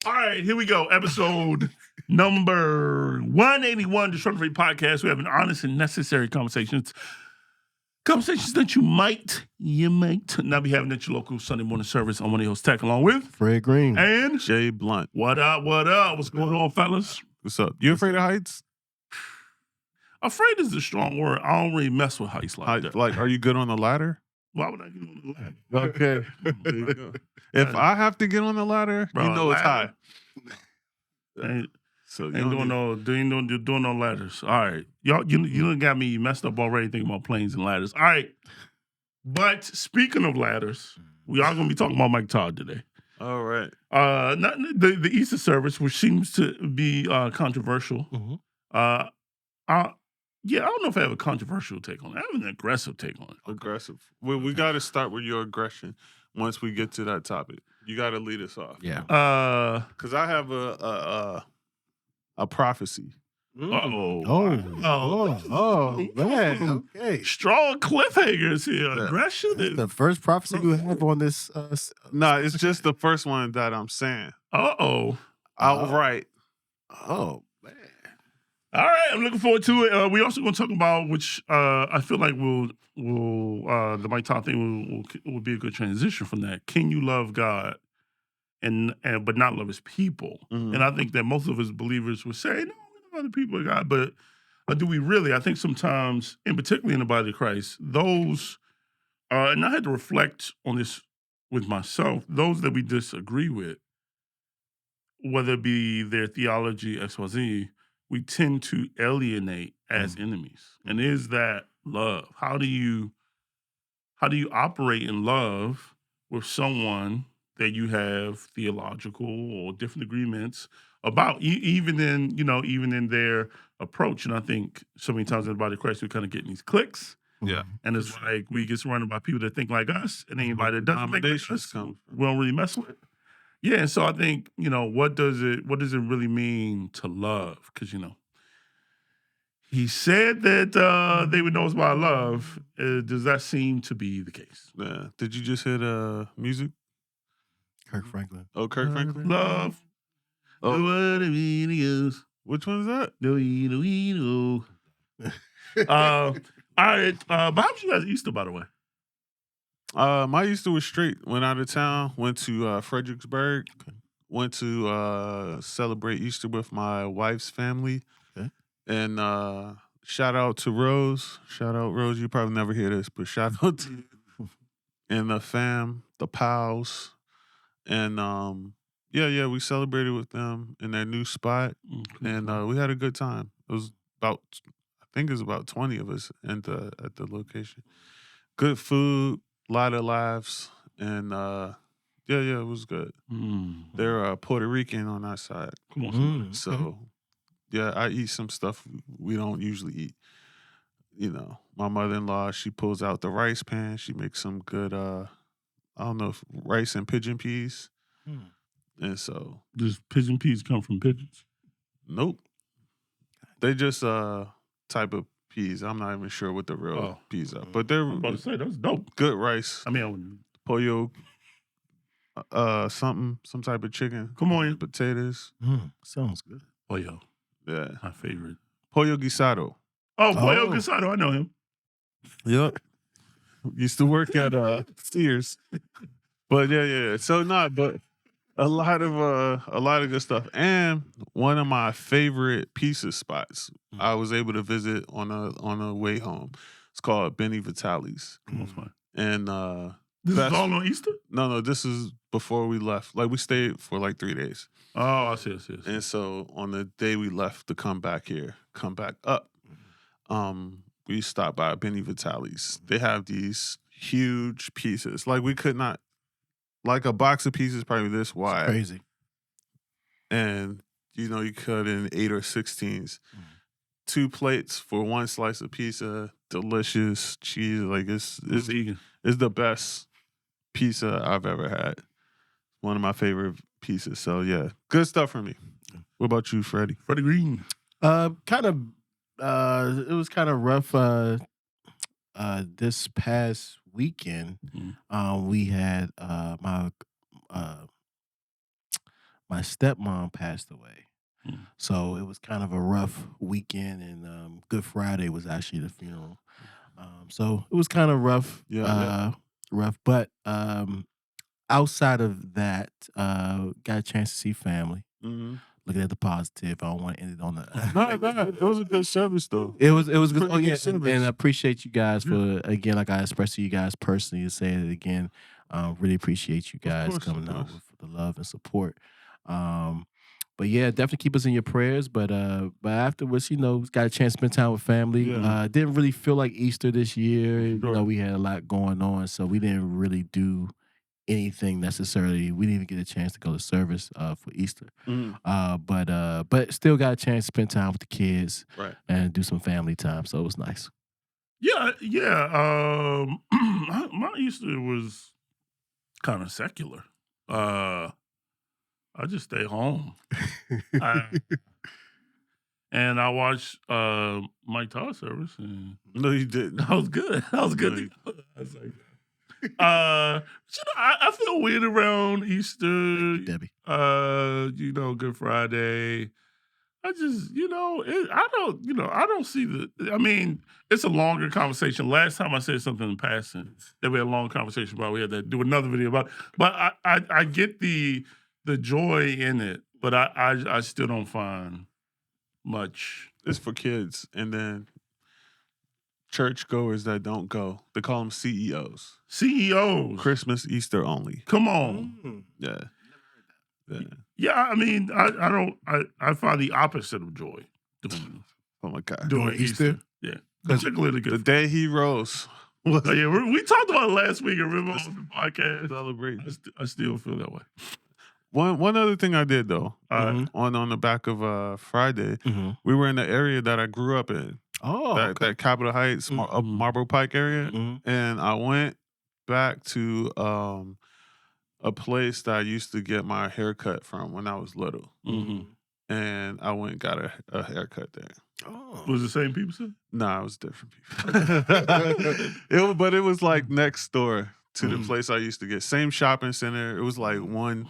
All right, here we go. Episode number 181, Destructive Free Podcast. We're having honest and necessary conversations. Conversations that you might not be having at your local Sunday morning service. I'm one of your hosts, Tech, along with Fred Green and Jay Blunt. What up? What's going on, fellas? What's up? You afraid of heights? Afraid is a strong word. I don't really mess with heights like that. Like, are you good on the ladder? Why would I get on the ladder? Okay. There you go. If I have to get on the ladder, Bro, you know it's high. So you ain't doing no ladders. All right. Y'all, you done got me messed up already thinking about planes and ladders. All right. But speaking of ladders, we are going to be talking about Mike Todd today. All right. Not the Easter service, which seems to be controversial. Mm-hmm. Yeah, I don't know if I have a controversial take on it. I have an aggressive take on it. Aggressive. Well, we got to start with your aggression once we get to that topic. You got to lead us off. Yeah. Because I have a prophecy. Oh, man. Okay. Strong cliffhangers here. Yeah. Aggression is... The first prophecy you have on this. No, it's just the first one that I'm saying. Uh-oh. Outright. Oh, man. All right, I'm looking forward to it. We're also going to talk about, which I feel like the Mike Todd thing will be a good transition from that. Can you love God and but not love his people? Mm-hmm. And I think that most of us believers would say, no, we love other people of God, but do we really? I think sometimes, and particularly in the body of Christ, those, and I had to reflect on this with myself, those that we disagree with, whether it be their theology, XYZ, we tend to alienate as enemies. And is that love? How do you operate in love with someone that you have theological or different agreements about, even in their approach? And I think so many times in the body of Christ, we kind of get in these cliques. Yeah. And it's like we get surrounded by people that think like us, and anybody that doesn't think like us, we don't really mess with. Yeah, and so I think, what does it really mean to love? Because, he said that they would know us by love. Does that seem to be the case? Yeah. Did you just hit music? Kirk Franklin. Oh, Kirk Franklin? Love. Oh. What it really is. Which one's that? All right. But how was you guys Easter, by the way? My Easter was straight. Went out of town. Went to Fredericksburg. Went to celebrate Easter with my wife's family. Okay. And shout out to Rose. Shout out Rose. You probably never hear this, but shout out to you. And the fam, the pals. And we celebrated with them in their new spot. And we had a good time. It was about 20 of us at the location. Good food. A lot of laughs, and it was good. They're Puerto Rican on that side. Come on, So, I eat some stuff we don't usually eat. My mother-in-law, she pulls out the rice pan. She makes some good, I don't know, if rice and pigeon peas. And so, does pigeon peas come from pigeons? Nope. They just type of peas. I'm not even sure what the real peas are, but they're. I'm about to say that's dope. Good rice. I mean, pollo, some type of chicken. Come on, potatoes. Sounds good. Pollo, yeah, my favorite. Pollo guisado. Oh, pollo guisado. I know him. Yep. Used to work at Sears, but yeah. So but. A lot of good stuff, and one of my favorite pizza spots I was able to visit on a way home. It's called Benny Vitale's, and this is all on Easter. No, this is before we left. Like we stayed for like 3 days. Oh, I see. And so on the day we left to come back up, we stopped by Benny Vitale's. They have these huge pizzas. Like we could not. Like a box of pieces probably this wide. It's crazy. And, you cut in 8 or 16s. 2 plates for 1 slice of pizza. Delicious cheese. Like, it's the best pizza I've ever had. One of my favorite pizzas. So, yeah. Good stuff for me. What about you, Freddie? Freddie Green. It was kind of rough this past weekend. We had my my stepmom passed away. Mm. So it was kind of a rough weekend, and Good Friday was actually the funeral. So it was kind of rough, rough. But outside of that, got a chance to see family. Mm-hmm. Looking at the positive, I don't want to end it on the. No, it was a good service though. It was good. Pretty Oh good yeah, service. and I appreciate you guys Yeah. for, again, like I expressed to you guys personally, to say it again. Really appreciate you guys course, coming of out course. with the love and support. But yeah, definitely keep us in your prayers. But afterwards, got a chance to spend time with family. Yeah. Didn't really feel like Easter this year. Sure. We had a lot going on, so we didn't really do anything necessarily. We didn't even get a chance to go to service for Easter. Mhm. But still got a chance to spend time with the kids Right. and do some family time. So it was nice. Yeah. My Easter was kind of secular. I just stay home. And I watched Mike Todd service, and No, you didn't. that was good. That was good. No, I was like, I feel weird around Easter. Thank you, Debbie. Good Friday. I just, I don't see I mean, it's a longer conversation. Last time I said something in passing that we had a long conversation about, we had to do another video about, but I get the joy in it, but I still don't find much. It's for kids, and then church goers that don't go. They call them CEOs. CEOs. Christmas, Easter only. Come on. Yeah. Yeah. Yeah, I mean, I find the opposite of joy doing Oh my God. doing Easter. Easter? Yeah. Particularly The good. day he rose was Oh, yeah, we talked about it last week. Remember on the podcast? celebrating. I still feel that way. One other thing I did though, Mm-hmm. on the back of Friday, Mm-hmm. we were in the area that I grew up in, Oh, that Capitol Heights, Mhm. Marlboro Pike area, Mhm. and I went back to a place that I used to get my haircut from when I was little, Mm-hmm. and I went and got a haircut there. Oh. Was it the same people? Sir? Nah, it was different people. But it was like next door to the place I used to get. Same shopping center. It was like one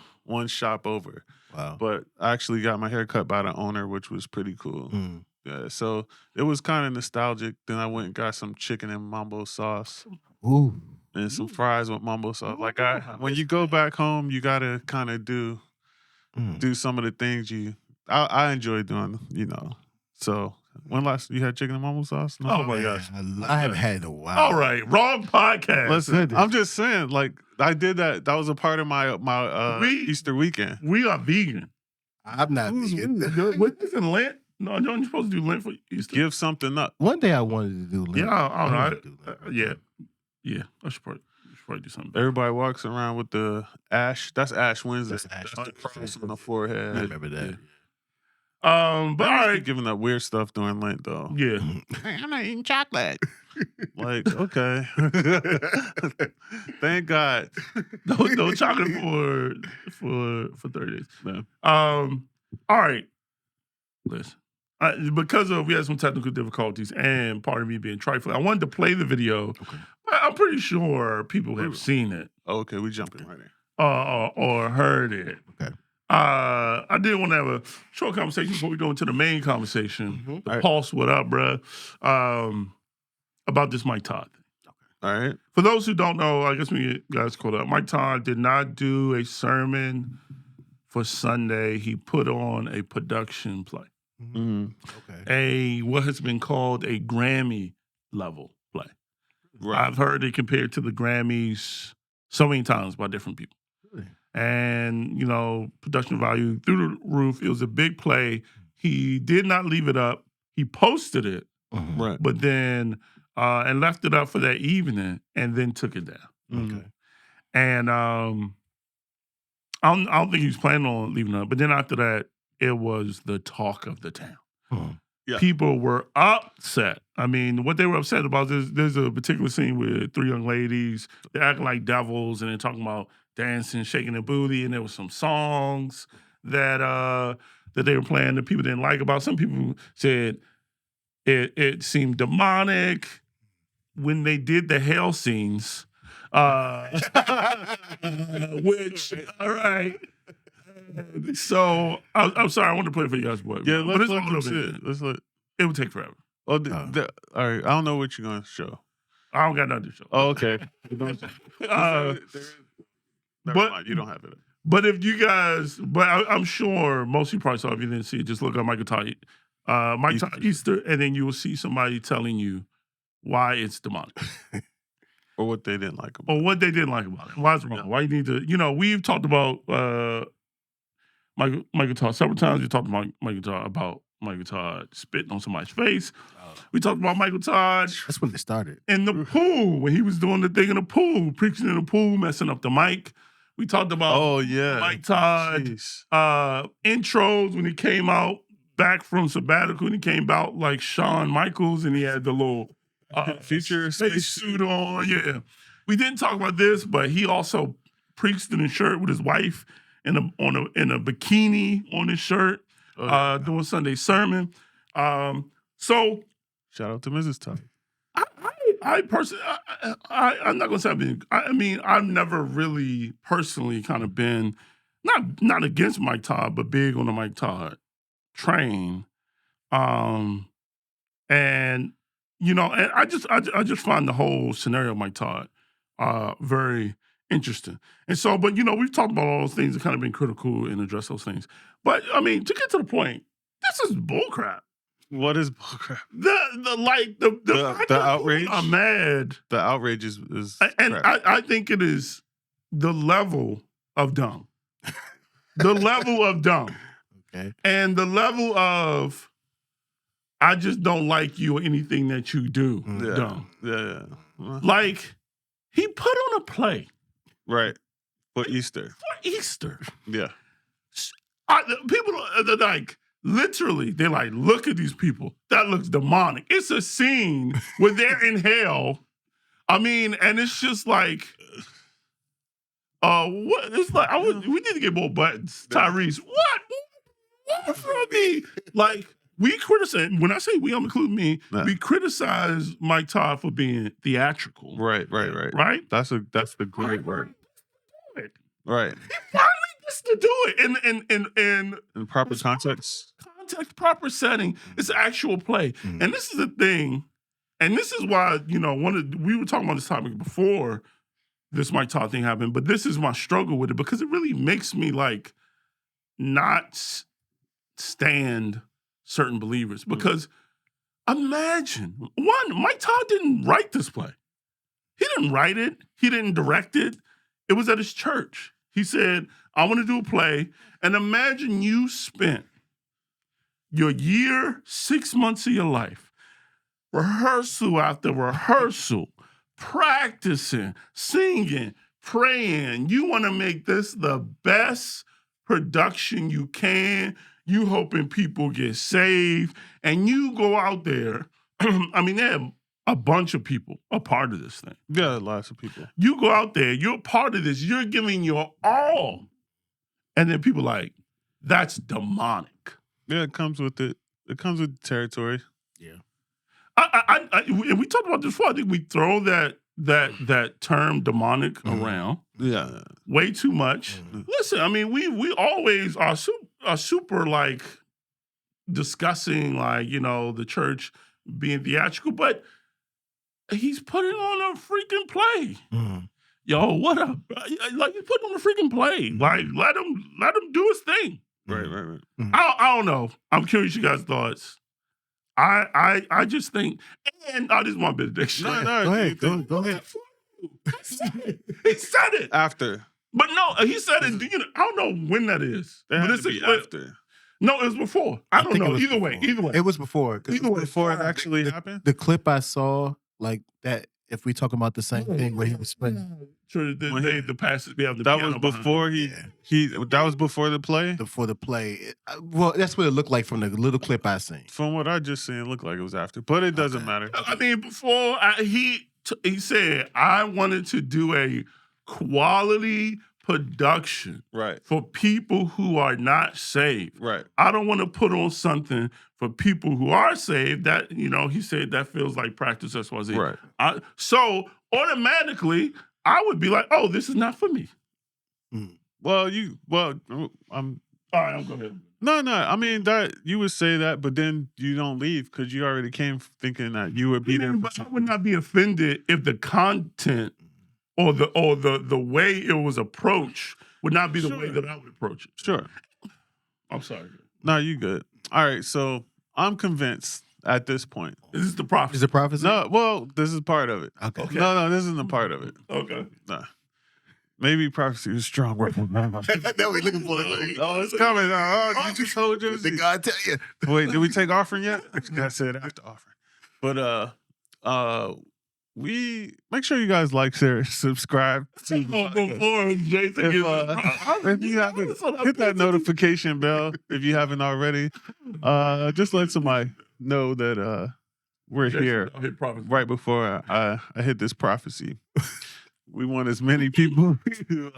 shop over. Wow. But I actually got my hair cut by the owner, which was pretty cool. Mm. Yeah, so it was kind of nostalgic. Then I went and got some chicken and mambo sauce Ooh. and some fries with mambo sauce. Like when you go back home, you gotta kind of do some of the things I enjoy doing. So when last you had chicken and mambo sauce? No? Oh my gosh. I haven't had it in a while. All right, wrong podcast. Listen, I'm just saying, like I did that. That was a part of my Easter weekend. We are vegan. I'm not vegan. What isn't Lent? No, you're supposed to do Lent for Easter. Give something up. One day I wanted to do Lent. Yeah, I don't wanted know. to do Lent. Yeah. I should probably do something. Everybody walks around with the ash. That's Ash Wednesday. That's Ash the Wednesday. cross on the forehead. I remember that. But I all must be right. giving up weird stuff during Lent though. Yeah. I'm not eating chocolate. Like, okay. Thank God. No chocolate for 30 days. No. All right. Listen. Because we had some technical difficulties and part of me being trifling, I wanted to play the video. Okay. But I'm pretty sure people have seen it Okay, we jumping right in. or heard it. Okay. I did want to have a short conversation before we go into the main conversation. Mhm. The Pulse, what up, bruh? About this Mike Todd thing. All right. For those who don't know, I guess we guys caught up. Mike Todd did not do a sermon for Sunday. He put on a production play. Mm-hmm. Okay. What has been called a Grammy level play. Right. I've heard it compared to the Grammys so many times by different people. Really? And, production value through the roof. It was a big play. He did not leave it up. He posted it, Mhm. Right. but then, and left it up for that evening and then took it down. Okay. And I don't think he was planning on leaving it up. But then after that, it was the talk of the town. Mhm. Yeah. People were upset. I mean, what they were upset about, there's a particular scene with 3 young ladies. They're acting like devils, and they're talking about dancing, shaking their booty, and there was some songs that they were playing that people didn't like about. Some people said it seemed demonic when they did the hell scenes, which, all right. So I'm sorry, I want to play it for you guys, boy. Yeah, but let's it's let all them over see again. it. Let's let. It would take forever. Oh, all right. I don't know what you're gonna show. I don't got nothing to show. Oh, okay. Never but mind. You don't have it. But if you guys, I'm sure most of you probably saw it. If you didn't see it, just look up Michael Todd, Easter, and then you will see somebody telling you why it's demonic. Or what they didn't like about it. Or what they didn't like about it. Why it's wrong. Yeah. Why you need to, we've talked about Michael Todd several times. We talked about Michael Todd spitting on somebody's face. We talked about Michael Todd. That's when it started. In the pool, when he was doing the thing in the pool, preaching in the pool, messing up the mic. We talked about Mike Todd intros when he came out back from sabbatical, and he came out like Shawn Michaels, and he had the little future space suit on. Yeah, we didn't talk about this, but he also preached in a shirt with his wife in a bikini on his shirt, doing Sunday sermon. So shout out to Mrs. Todd. I personally, I'm not gonna say I've never really personally kind of been not against Mike Todd, but big on the Mike Todd train. And and I just find the whole scenario of Mike Todd very interesting. And so, but we've talked about all those things and kind of been critical and address those things. But I mean, to get to the point, this is bullcrap. What is bullcrap? The outrage. I'm mad. The outrage is and I think it is the level of dumb. The level of dumb. Okay. And the level of I just don't like you or anything that you do. Yeah. Dumb. Yeah. Like he put on a play. Right. For Easter. Yeah. People are like, literally, they're like, look at these people. That looks demonic. It's a scene where they're in hell. I mean, and it's just like, what? It's like, we need to get more buttons. Tyrese, what from me? Like, we criticize, when I say we, I'm including me, we criticize Mike Todd for being theatrical. Right. Right? That's the great word. Right. He finally gets to do it in proper context. Proper setting. It's an actual play. And this is the thing, and this is why, we were talking about this topic before this Mike Todd thing happened, but this is my struggle with it because it really makes me like not stand certain believers. Because imagine, one, Mike Todd didn't write this play. He didn't write it. He didn't direct it. It was at his church. He said, I want to do a play. And imagine you spent your year, 6 months of your life, rehearsal after rehearsal, practicing, singing, praying. You want to make this the best production you can. You hoping people get saved. And you go out there. I mean, there are a bunch of people a part of this thing. Yeah, lots of people. You go out there. You're a part of this. You're giving your all. And then people like, that's demonic. Yeah, it comes with it. It comes with territory. Yeah. And we talked about this before. I think we throw that term demonic around. Yeah. Way too much. Listen, I mean, we always are super like discussing like, the church being theatrical, but he's putting on a freaking play. Yo, what up? Like, he's putting on a freaking play. Like, let him do his thing. Right. I don't know. I'm curious you guys' thoughts. I just think, and I just want benediction. No, Go ahead. He said it after, but no, he said it. I don't know when that is. It but had to be after. No, it was before. I don't know. Either way, it was before. Before it actually happened. The clip I saw, like that. If we talking about the same thing where he was spitting. Sure, the passage we have the that was before that was before the play. Before the play, well, that's what it looked like from the little clip I seen. From what I just seen, it looked like it was after, but it doesn't matter. I mean, before he said I wanted to do a quality production, right, for people who are not saved. Right. I don't want to put on something for people who are saved that, he said that feels like practice XYZ. Right. So automatically, I would be like, oh, this is not for me. Well, All right, I'm going. No. I mean that you would say that, but then you don't leave because you already came thinking that you would be there. But I would not be offended if the content or the way it was approached would not be the way that I would approach it. Sure. I'm sorry. No, you good. All right, so I'm convinced at this point. Is this the prophecy? Is it prophecy? No, well, this is part of it. Okay. No, this isn't a part of it. Okay. Nah. Maybe prophecy is strong word. That we looking for. Oh, it's coming. You just told you. Did God tell you? Wait, did we take offering yet? I said after offering. But we make sure you guys like, share, subscribe. Before Jason If you haven't, hit that notification bell if you haven't already. Just let somebody know that we're here right before I hit this prophecy. We want as many people to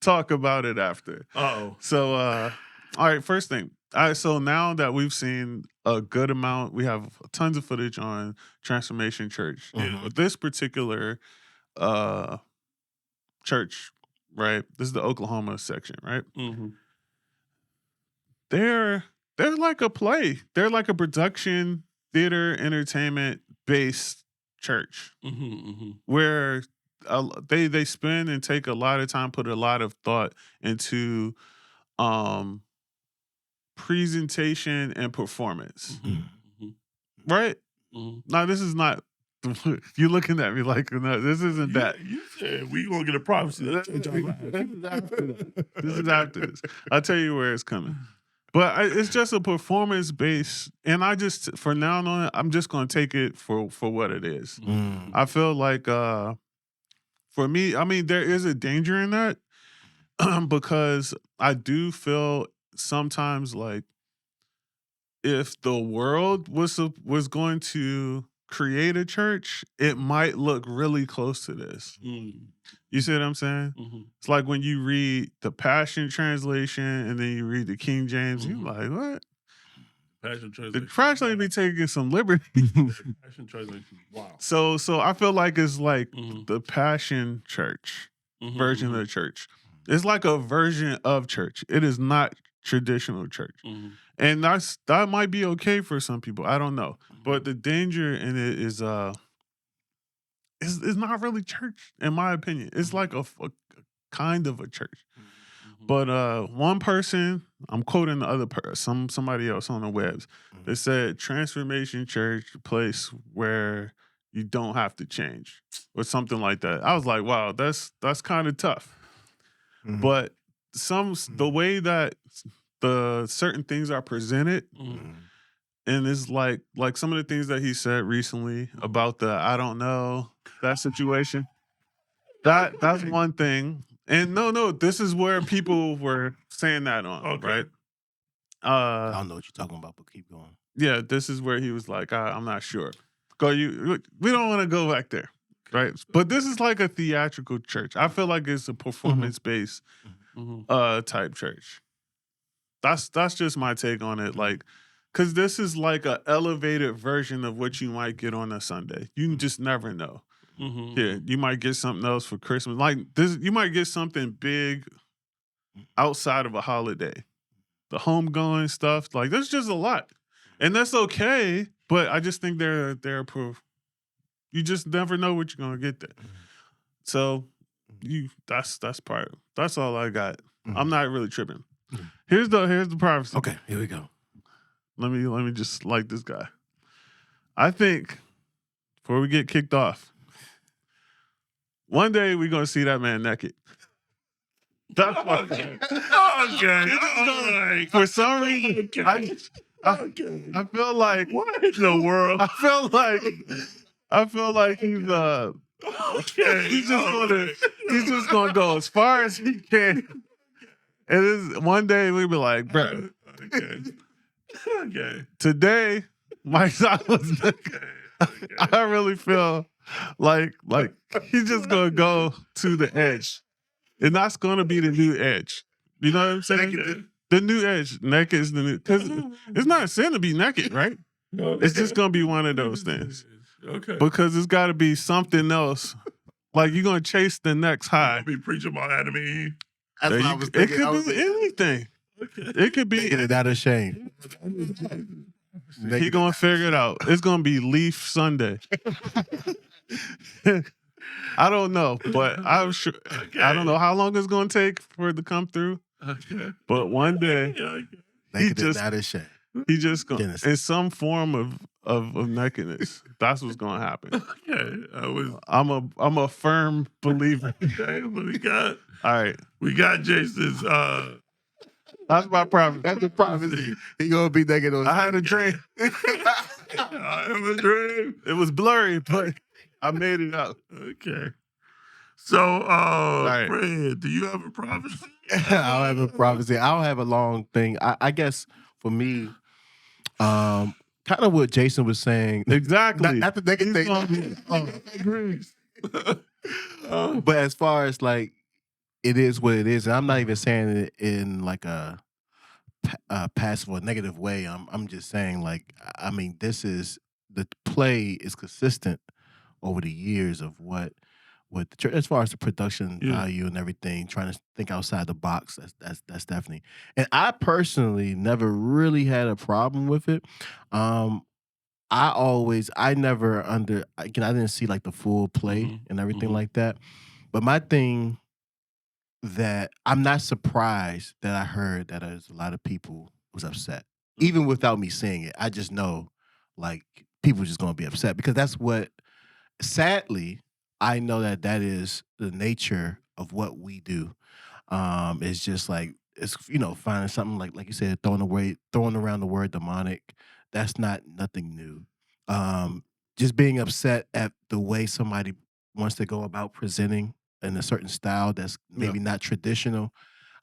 talk about it after. Uh-oh. So, all right, first thing. All right, so now that we've seen a good amount, we have tons of footage on Transformation Church. Mm-hmm. But this particular church, right? This is the Oklahoma section, right? Mm-hmm. They're like a play. They're like a production, theater, entertainment based church where they spend and take a lot of time, put a lot of thought into presentation and performance. Right? Now, this is not. You're looking at me like, no, this isn't that. You said we gonna get a prophecy. This is after this. I'll tell you where it's coming. But it's just a performance base, and I just, for now on, I'm just gonna take it for what it is. I feel like for me, I mean, there is a danger in that because I do feel sometimes like if the world was going to create a church, it might look really close to this. You see what I'm saying? It's like when you read the Passion Translation and then you read the King James, you're like, what? Passion Translation. The Passion be taking some liberty. Passion Translation. Wow. So I feel like it's like the Passion Church version of the church. It's like a version of church. It is not traditional church. And that might be okay for some people. I don't know. But the danger in it is it's not really church, in my opinion. It's like a kind of a church. But one person, I'm quoting the other person, somebody else on the webs, that said Transformation Church, a place where you don't have to change, or something like that. I was like, wow, that's kind of tough. But the way that the certain things are presented, and it's like some of the things that he said recently about the I don't know, that situation. That's one thing. And no, this is where people were saying that on, right? I don't know what you're talking about, but keep going. Yeah, this is where he was like, I'm not sure. We don't want to go back there, right? But this is like a theatrical church. I feel like it's a performance-based type church. That's just my take on it. Like, because this is like an elevated version of what you might get on a Sunday. You just never know. Yeah, you might get something else for Christmas. Like this, you might get something big outside of a holiday. The homegoing stuff, like there's just a lot, and that's okay. But I just think they're proof. You just never know what you're gonna get there. So that's part. That's all I got. I'm not really tripping. Here's the prophecy. Okay, here we go. Let me just like this guy. I think before we get kicked off, one day we're gonna see that man naked. That's okay. For some reason, I feel like what in the world? I feel like he's just gonna go as far as he can. And one day we'll be like, bro. Okay. Today, Mike was I really feel like he's just gonna go to the edge. And that's gonna be the new edge. You know what I'm saying? The new edge. Naked is the new, because it's not a sin to be naked, right? It's just gonna be one of those things. Okay. Because it's gotta be something else. Like you're gonna chase the next high. Be preaching about Adam and Eve. That's what I was It thinking. could be anything. It could be. Get it out of shame. He gonna figure it out. It's gonna be Leaf Sunday. I don't know, but I'm sure. Okay. I don't know how long it's gonna take for it to come through. Okay. But one day, Get it out of shame. he just gonna Genesis. in some form of nakedness. That's what's gonna happen. Okay. I'm a firm believer. Okay, what we got? All right, We got Jason's that's my prophecy. That's the prophecy. He gonna be naked on. I had a dream. I have a dream. It was blurry, but I made it out. Okay. So, right. Fred, do you have a prophecy? I don't have a prophecy. I don't have a long thing. I guess for me, kind of what Jason was saying. Exactly. Not the naked thing. But as far as like, it is what it is, and I'm not even saying it in like a passive or negative way. I'm just saying, like, I mean, this is the play is consistent over the years of what the church, as far as the production value and everything, trying to think outside the box. That's definitely. And I personally never really had a problem with it. I didn't see like the full play and everything like that. But my thing that I'm not surprised that I heard that there's a lot of people was upset, even without me seeing it. I just know, like, people just gonna be upset because that's what. Sadly, I know that is the nature of what we do. It's just like it's finding something like you said, throwing around the word demonic. That's nothing new. Just being upset at the way somebody wants to go about presenting in a certain style that's maybe not traditional.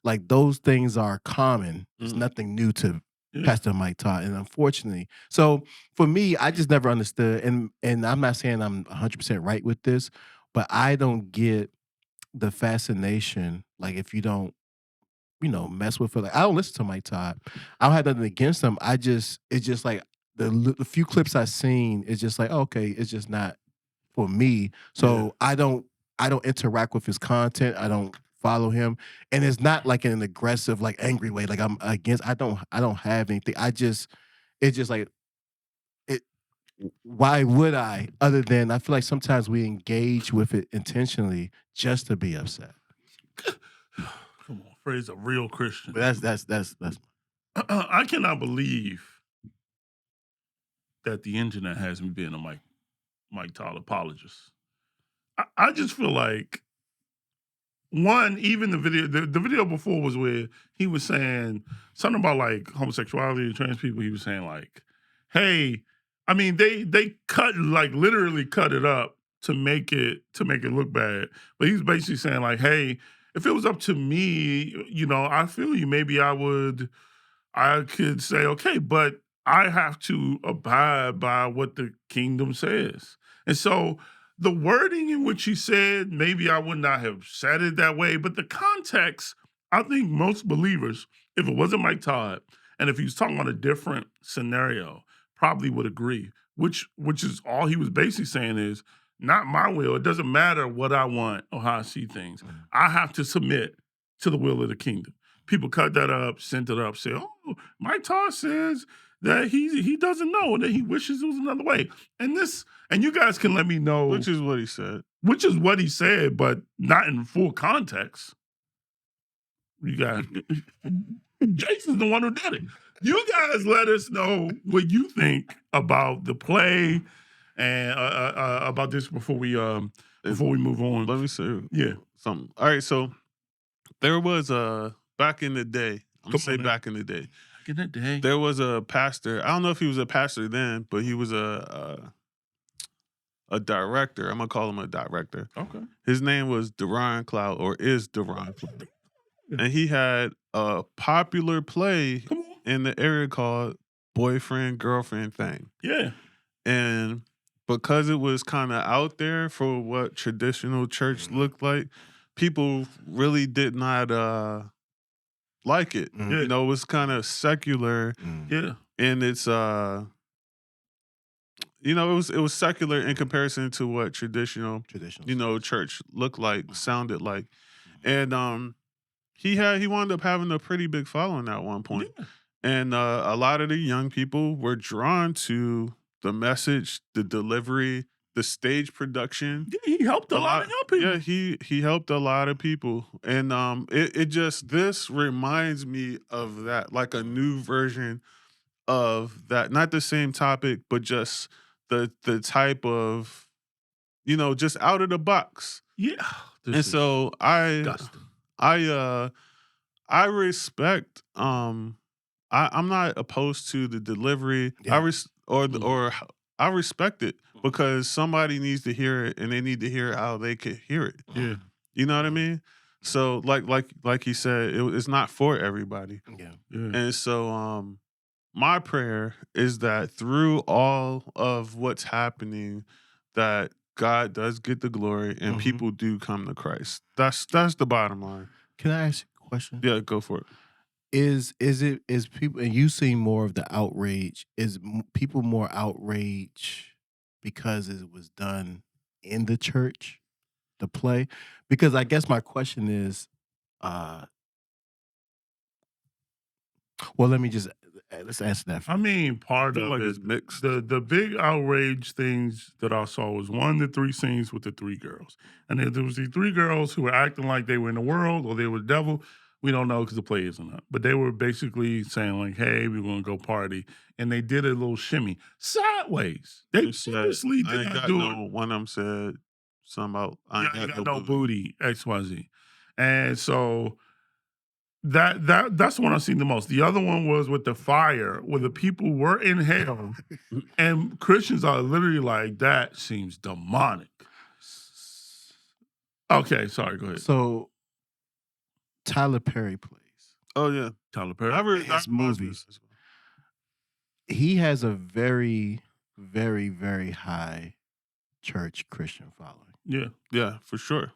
Like those things are common. It's nothing new to Pastor Mike Todd. And unfortunately, so for me, I just never understood. And I'm not saying I'm 100% right with this, but I don't get the fascination. Like if you don't, mess with it. Like I don't listen to Mike Todd. I don't have nothing against him. It's just like the few clips I've seen, it's just like, okay, it's just not for me. So I don't interact with his content. I don't follow him. And it's not like in an aggressive, like angry way. Like I'm against, I don't have anything. It's just like it. Why would I? Other than I feel like sometimes we engage with it intentionally just to be upset. Come on, Fred's a real Christian. But that's. I cannot believe that the internet has me being a Mike Todd apologist. I just feel like one, even the video before was where he was saying something about like homosexuality and trans people. He was saying like, hey, I mean they literally cut it up to make it look bad. But he's basically saying like, hey, if it was up to me, I feel you. Maybe I could say, okay, but I have to abide by what the kingdom says. And so the wording in which he said, maybe I would not have said it that way, but the context, I think most believers, if it wasn't Mike Todd, and if he was talking about a different scenario, probably would agree, which is all he was basically saying is, not my will. It doesn't matter what I want or how I see things. I have to submit to the will of the kingdom. People cut that up, sent it up, say, oh, Mike Todd says that he doesn't know, that he wishes it was another way. And you guys can let me know. Which is what he said. Which is what he said, but not in full context. You guys, Jason's the one who did it. You guys let us know what you think about the play and about this before we move on. Let me say something. All right, so there was back in the day. I'm gonna say back in the day. Back in the day, there was a pastor. I don't know if he was a pastor then, but he was a director. I'm gonna call him a director. Okay. His name was Deron Cloud, or is Deron Cloud, and he had a popular play in the area called Boyfriend Girlfriend Thing. Yeah, and because it was kind of out there for what traditional church looked like, people really did not like it. Yeah. It was kind of secular. Yeah. And it's it was secular in comparison to what traditional church looked like, sounded like. And he wound up having a pretty big following at one point. Yeah. And a lot of the young people were drawn to the message, the delivery, the stage production. Yeah, he helped a lot of young people. Yeah, he helped a lot of people. And it just, this reminds me of that, like a new version of that. Not the same topic, but just the type of, just out of the box. Yeah. And so disgusting. I respect I'm not opposed to the delivery. Yeah. Or I respect it because somebody needs to hear it and they need to hear how they could hear it. Yeah. You know what I mean? So like he said, it's not for everybody. Yeah. And so my prayer is that through all of what's happening, that God does get the glory and people do come to Christ. That's the bottom line. Can I ask you a question? Yeah, go for it. Is people, and you see more of the outrage, is people more outraged because it was done in the church, the play? Because I guess my question is, well, let's answer that first. I mean, part feel of like it, it's mixed. the big outrage things that I saw was one, the 3 scenes with the 3 girls. And there was these 3 girls who were acting like they were in the world or they were the devil. We don't know because the play isn't up. But they were basically saying like, hey, we're going to go party. And they did a little shimmy sideways. They seriously I did ain't not got do no, it. one of them said something about, I Yeah, ain't got no booty, XYZ. And so that's the one I've seen the most. The other one was with the fire, where the people were in hell, and Christians are literally like, that seems demonic. Okay, sorry, go ahead. So Tyler Perry plays. Oh yeah, Tyler Perry. His movies. He has a very, very, very high church Christian following. Yeah, for sure.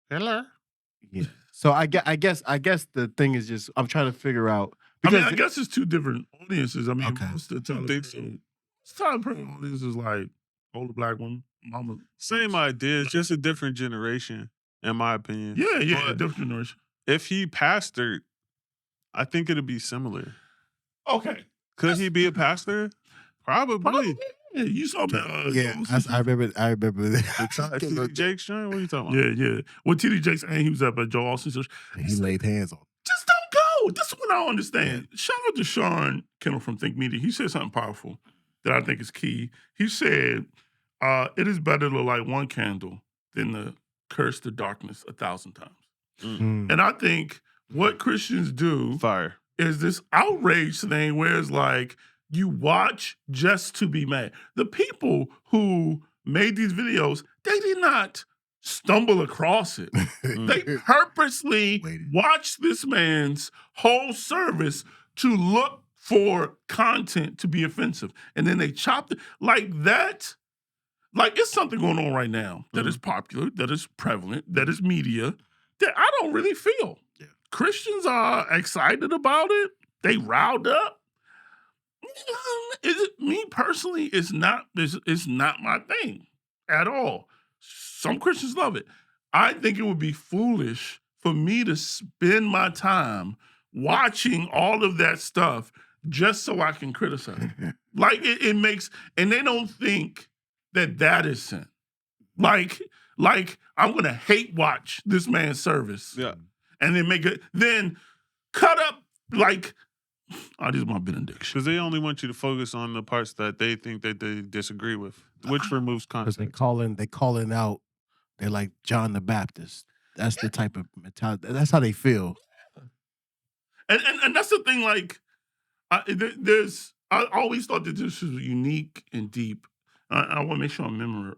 Hello. Yeah. So I guess the thing is just I'm trying to figure out. I mean, I guess it's 2 different audiences. I mean, Okay. most of the Tyler Perry audience is like older black women, mama. Same idea. It's just a different generation, in my opinion. Yeah, But different generation. if he pastored, I think it'd be similar. Okay. Could he be a pastor? Probably. Yeah, you saw that. Yeah, I remember that. TD Jakes joint? What are you talking about? Yeah. Well, TD Jakes, and he was up at Joe Austin's church. He laid hands on. Just don't go. This is what I don't understand. Shout out to Sean Kendall from Think Media. He said something powerful that I think is key. He said, it is better to light one candle than to curse the darkness 1,000 times. And I think what Christians do Fire. is this outrage thing where it's like, you watch just to be mad. The people who made these videos, they did not stumble across it. They purposely watched this man's whole service to look for content to be offensive. And then they chopped it like that. Like, it's something going on right now that is popular, that is prevalent, that is media, that I don't really feel. Yeah. Christians are excited about it. They riled up. Is it me personally? It's not my thing at all. Some Christians love it. I think it would be foolish for me to spend my time watching all of that stuff just so I can criticize. Like it makes, and they don't think that is sin. Like I'm gonna hate watch this man's service. Yeah. And then cut up like. Oh, this is my benediction. Because they only want you to focus on the parts that they think that they disagree with, which removes Because context. they calling out. They're like John the Baptist. That's the type of mentality. That's how they feel. And that's the thing. Like, I always thought that this was unique and deep. I want to make sure I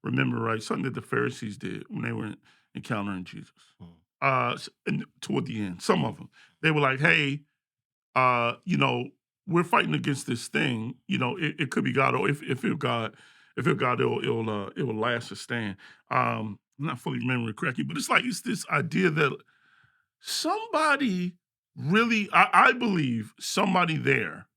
remember right. Something that the Pharisees did when they were encountering Jesus. And toward the end, some of them, they were like, "Hey, we're fighting against this thing. It could be God, or if it's God, it will last or stand." I'm not fully remembering correctly, but it's this idea that somebody really, I believe somebody there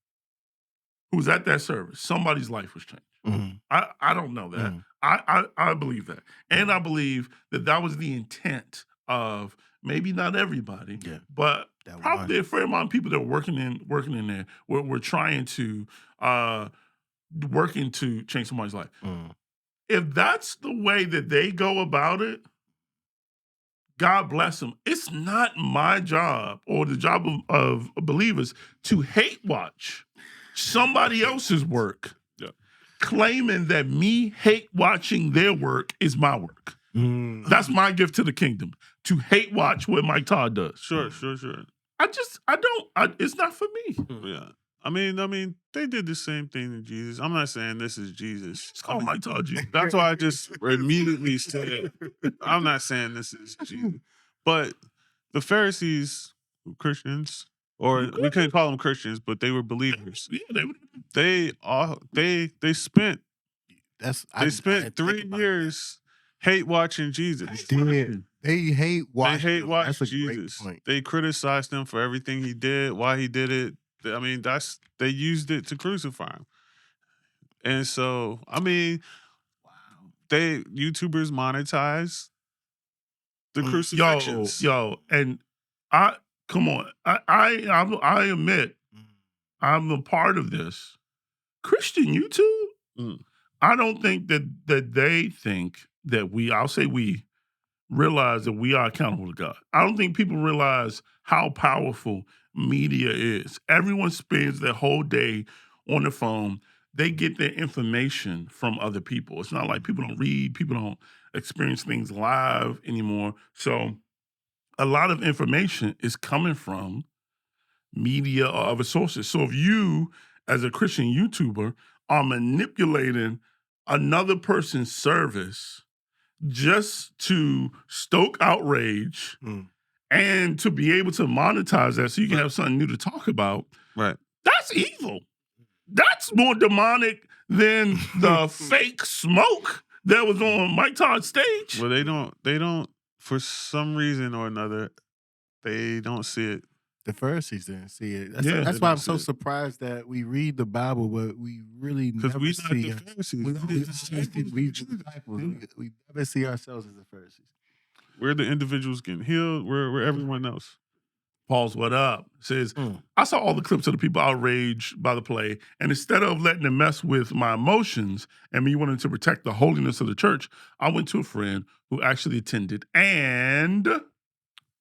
who was at that service, somebody's life was changed. Mm-hmm. I don't know that. I believe that. And I believe that was the intent of maybe not everybody, Yeah. but That probably a fair amount of people that are working in there. We're trying to working to change somebody's life. If that's the way that they go about it, God bless them. It's not my job or the job of believers to hate watch somebody else's work, claiming that me hate watching their work is my work. That's my gift to the kingdom, to hate watch what Mike Todd does. Sure. It's not for me. Yeah. I mean, they did the same thing to Jesus. I'm not saying this is Jesus. It's called Mike Todd Jesus. That's why I just immediately said, I'm not saying this is Jesus. But the Pharisees, Christians, or we couldn't call them Christians, but they were believers. Yeah, they spent 3 years hate watching Jesus. They hate watching. That's a Jesus. Great point. They criticized him for everything he did, why he did it. I mean, they used it to crucify him. And so, I mean, YouTubers monetize the crucifixions. And come on. I admit I'm a part of this. Christian YouTube, I don't think that they think that we realize that we are accountable to God. I don't think people realize how powerful media is. Everyone spends their whole day on the phone. They get their information from other people. It's not like people don't read, people don't experience things live anymore. So a lot of information is coming from media or other sources. So if you, as a Christian YouTuber, are manipulating another person's service just to stoke outrage and to be able to monetize that so you can have something new to talk about, right? That's evil. That's more demonic than the fake smoke that was on Mike Todd's stage. Well, they don't, for some reason or another, they don't see it. The Pharisees didn't see it. That's why I'm so surprised that we read the Bible, but we really never see the Pharisees. We never see ourselves as the Pharisees. We're the individuals getting healed. We're everyone else. Paul's what up says, I saw all the clips of the people outraged by the play, and instead of letting it mess with my emotions and me wanting to protect the holiness of the church, I went to a friend who actually attended, and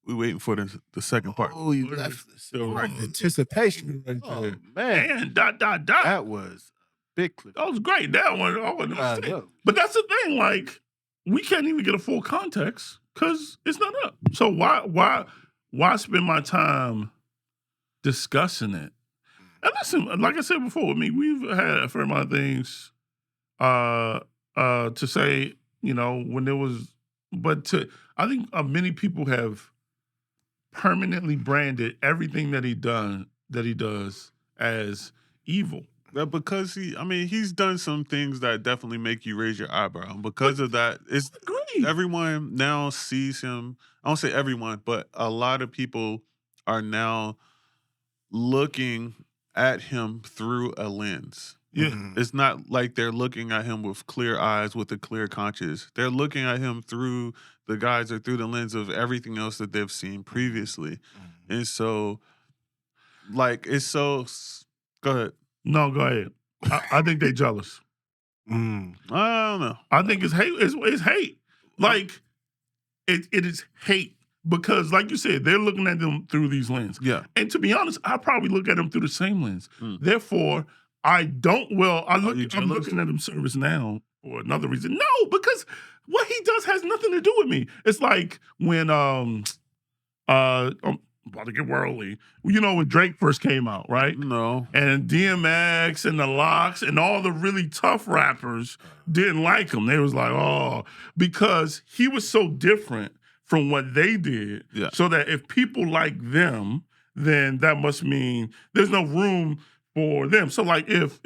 we waiting for the second part. Oh, you left anticipation. Oh, man. And ... That was a big clip. That was great. That one, but that's the thing. Like, we can't even get a full context because it's not up. So why spend my time discussing it? And listen, like I said before, I mean, we've had a fair amount of things to say, you know, when there was, I think many people have permanently branded everything that he does as evil. Yeah, because he's done some things that definitely make you raise your eyebrow. And because of that, everyone now sees him. I don't say everyone, but a lot of people are now looking at him through a lens. Yeah. It's not like they're looking at him with clear eyes, with a clear conscience. They're looking at him through the guise or through the lens of everything else that they've seen previously. And so, like, it's so... Go ahead. No, go ahead. I think they're jealous. I don't know. I think it's hate. It's hate. Like, it is hate. Because, like you said, they're looking at them through these lenses. Yeah. And to be honest, I probably look at them through the same lens. Therefore, I'm looking at him service now for another reason. No, because what he does has nothing to do with me. It's like when I'm about to get worldly. You know, when Drake first came out, right? No. And DMX and the Locks and all the really tough rappers didn't like him. They was like, oh, because he was so different from what they did. Yeah. So that if people like them, then that must mean there's no room for them. So like if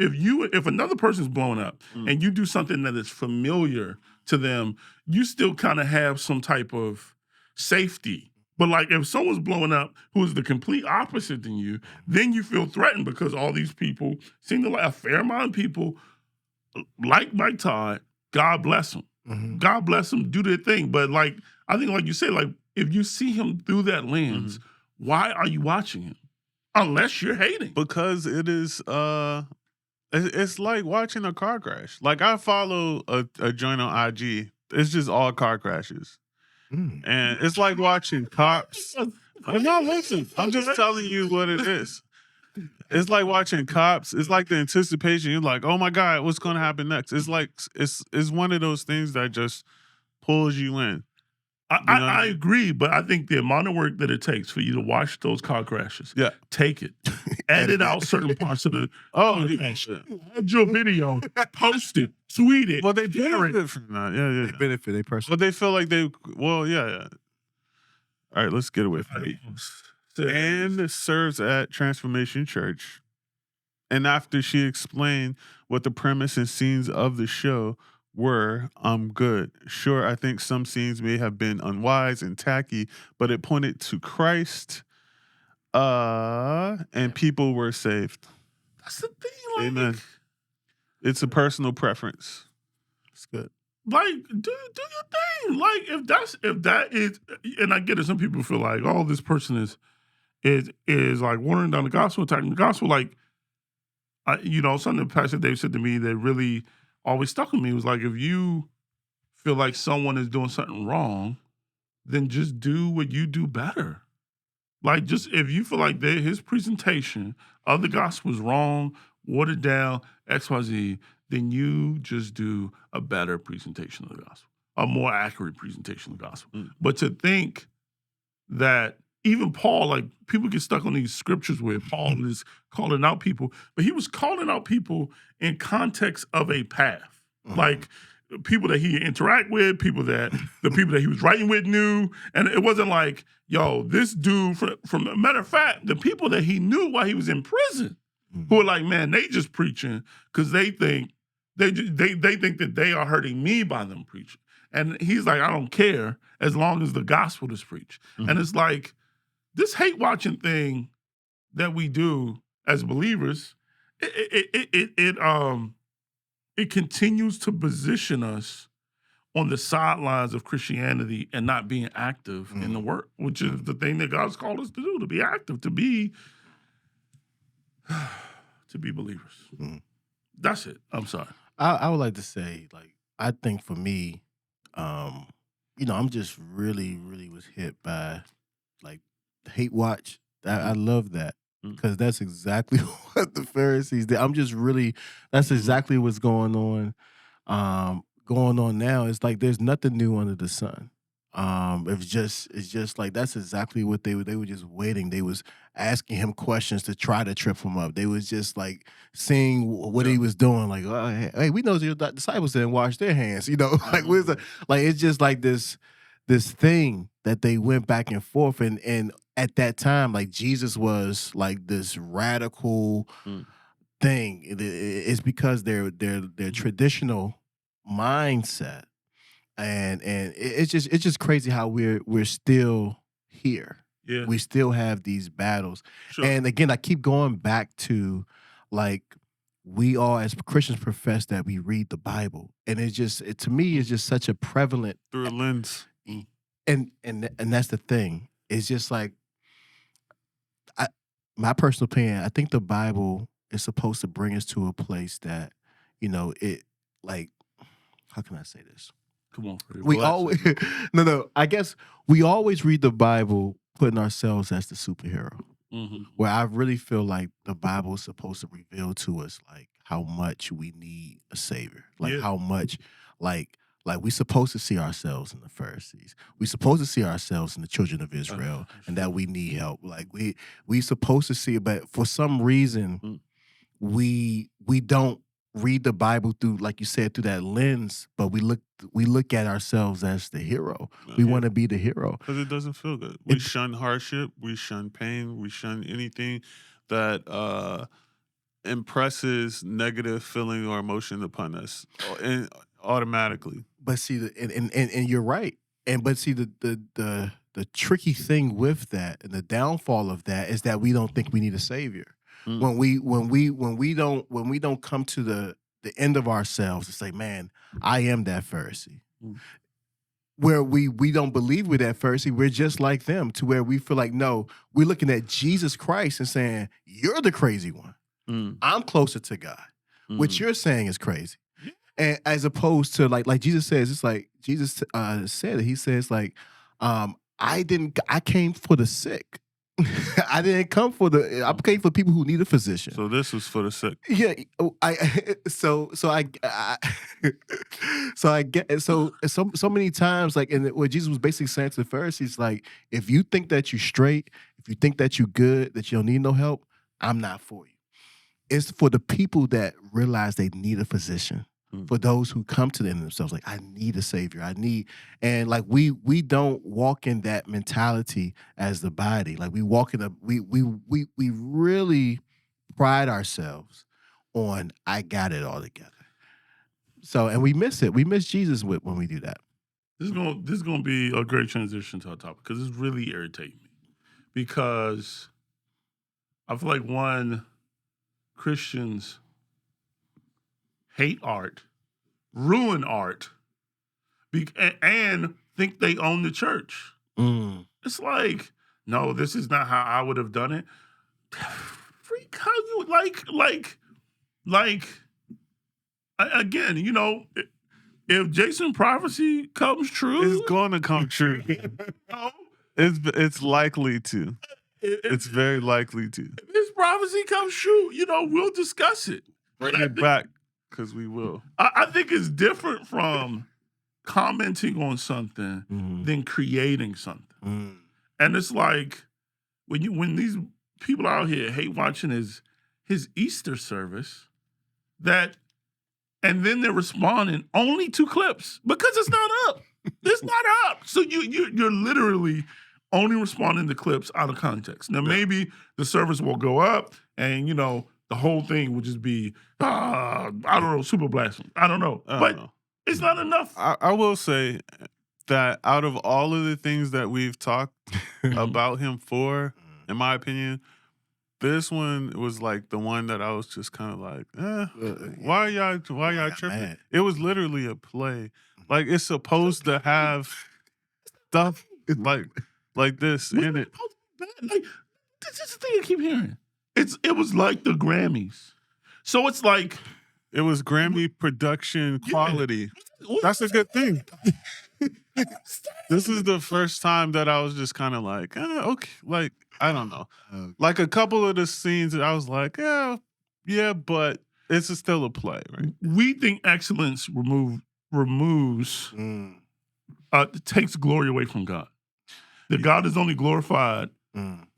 another person's blown up and you do something that is familiar to them, you still kind of have some type of safety. But like if someone's blowing up who is the complete opposite than you, then you feel threatened because all these people seem to like a fair amount of people like Mike Todd. God bless them. God bless them, do their thing. But like I think, like you said, like if you see him through that lens, why are you watching him? Unless you're hating. Because it is it's like watching a car crash. Like I follow a joint on IG. It's just all car crashes. And it's like watching cops. No, listen, I'm just telling you what it is. It's like watching cops. It's like the anticipation. You're like, oh my God, what's going to happen next? It's like, it's one of those things that just pulls you in. I agree, but I think the amount of work that it takes for you to watch those car crashes, take it, edit out certain parts of the add your video, post it, tweet it. Well, they benefit from that. Yeah. They benefit, they personally. But they feel like yeah. All right, let's get away from it. And serves at Transformation Church. And after she explained what the premise and scenes of the show were, I'm good. Sure, I think some scenes may have been unwise and tacky, but it pointed to Christ, and people were saved. That's the thing. Like, amen. It's a personal preference. It's good. Like, do your thing. Like, if that is, and I get it. Some people feel like, oh, this person is like watering down the gospel, attacking the gospel. Like, something Pastor Dave said to me that really always stuck with me was like, if you feel like someone is doing something wrong, then just do what you do better. Like, just if you feel like his presentation of the gospel is wrong, watered down, XYZ, then you just do a better presentation of the gospel, a more accurate presentation of the gospel. But to think that even Paul, like, people get stuck on these scriptures where Paul is calling out people, but he was calling out people in context of a path. Like, people that he interact with, the people that he was writing with knew. And it wasn't like, yo, this dude, from a matter of fact, the people that he knew while he was in prison, who are like, man, they just preaching because they think that they are hurting me by them preaching. And he's like, I don't care as long as the gospel is preached. And it's like, this hate watching thing that we do as believers, it continues to position us on the sidelines of Christianity and not being active in the work, which is the thing that God's called us to do, to be active, to be believers. That's it. I'm sorry. I would like to say, like, I think for me, I'm just really, really was hit by, like, the hate watch. I love that because that's exactly what the Pharisees did. That's exactly what's going on. Going on now. It's like there's nothing new under the sun. It's just like that's exactly what they were just waiting. They was asking him questions to try to trip him up. They was just like seeing what he was doing. Like, oh, hey, we know your disciples didn't wash their hands. Like where's it's just like this thing that they went back and forth. And at that time, like Jesus was like this radical thing. It's because their traditional mindset. And it's just crazy how we're still here. Yeah. We still have these battles. Sure. And again, I keep going back to, like, we all as Christians profess that we read the Bible. And to me, it's just such a prevalent through a lens. And that's the thing. It's just like, my personal opinion, I think the Bible is supposed to bring us to a place that, it, like, how can I say this? Come on. We always I guess we always read the Bible putting ourselves as the superhero. Where I really feel like the Bible is supposed to reveal to us, like, how much we need a savior. Like how much, like we're supposed to see ourselves in the Pharisees. We're supposed to see ourselves in the children of Israel, and that we need help. Like we supposed to see it, but for some reason we don't read the Bible through, like you said, through that lens, but we look at ourselves as the hero. We want to be the hero. Because it doesn't feel good. We shun hardship, we shun pain, we shun anything that impresses negative feeling or emotion upon us and automatically. But see, and you're right. But see, the tricky thing with that and the downfall of that is that we don't think we need a savior. When we don't come to the end of ourselves and say, man, I am that Pharisee. where we don't believe with that first. We're just like them, to where we feel like, no, we're looking at Jesus Christ and saying, you're the crazy one. I'm closer to God. What you're saying is crazy. And as opposed to like Jesus says, it's like Jesus said it. He says like, I came for the sick. I didn't come I came for people who need a physician. So this was for the sick. Yeah, I get so many times, like, and what Jesus was basically saying to the Pharisees, like, if you think that you straight, if you think that you good, that you don't need no help, I'm not for you. It's for the people that realize they need a physician. For those who come to them themselves, like, I need a savior. And like we don't walk in that mentality as the body. Like we walk in we really pride ourselves on I got it all together. So, and we miss it. We miss Jesus when we do that. This is gonna be a great transition to our topic because it's really irritating me. Because I feel like Christians hate art, ruin art, and think they own the church. It's like, no, this is not how I would have done it. Freak, how you again, you know, if Jason prophecy comes true, It's going to come true. It's likely to. It's very likely to. If his prophecy comes true, you know, we'll discuss it. Bring it back, because we will. I think it's different from commenting on something than creating something. And it's like when these people out here hate watching his Easter service, and then they're responding only to clips because it's not up. It's not up. So you're literally only responding to clips out of context. Now maybe the service will go up and, you know, the whole thing would just be, I don't know, super blasphemy. I don't know. But it's not enough. I will say that out of all of the things that we've talked about him for, in my opinion, this one was like the one that I was just kind of like, why y'all tripping? Mad. It was literally a play. Like, it's supposed to have stuff like this in it. Like, this is the thing I keep hearing. It was like the Grammys. So it's like, It was Grammy production quality. That's a good thing. This is the first time that I was just kind of like, okay, like, I don't know. Like a couple of the scenes that I was like, yeah, but it's still a play, right? We think excellence removes takes glory away from God. That God is only glorified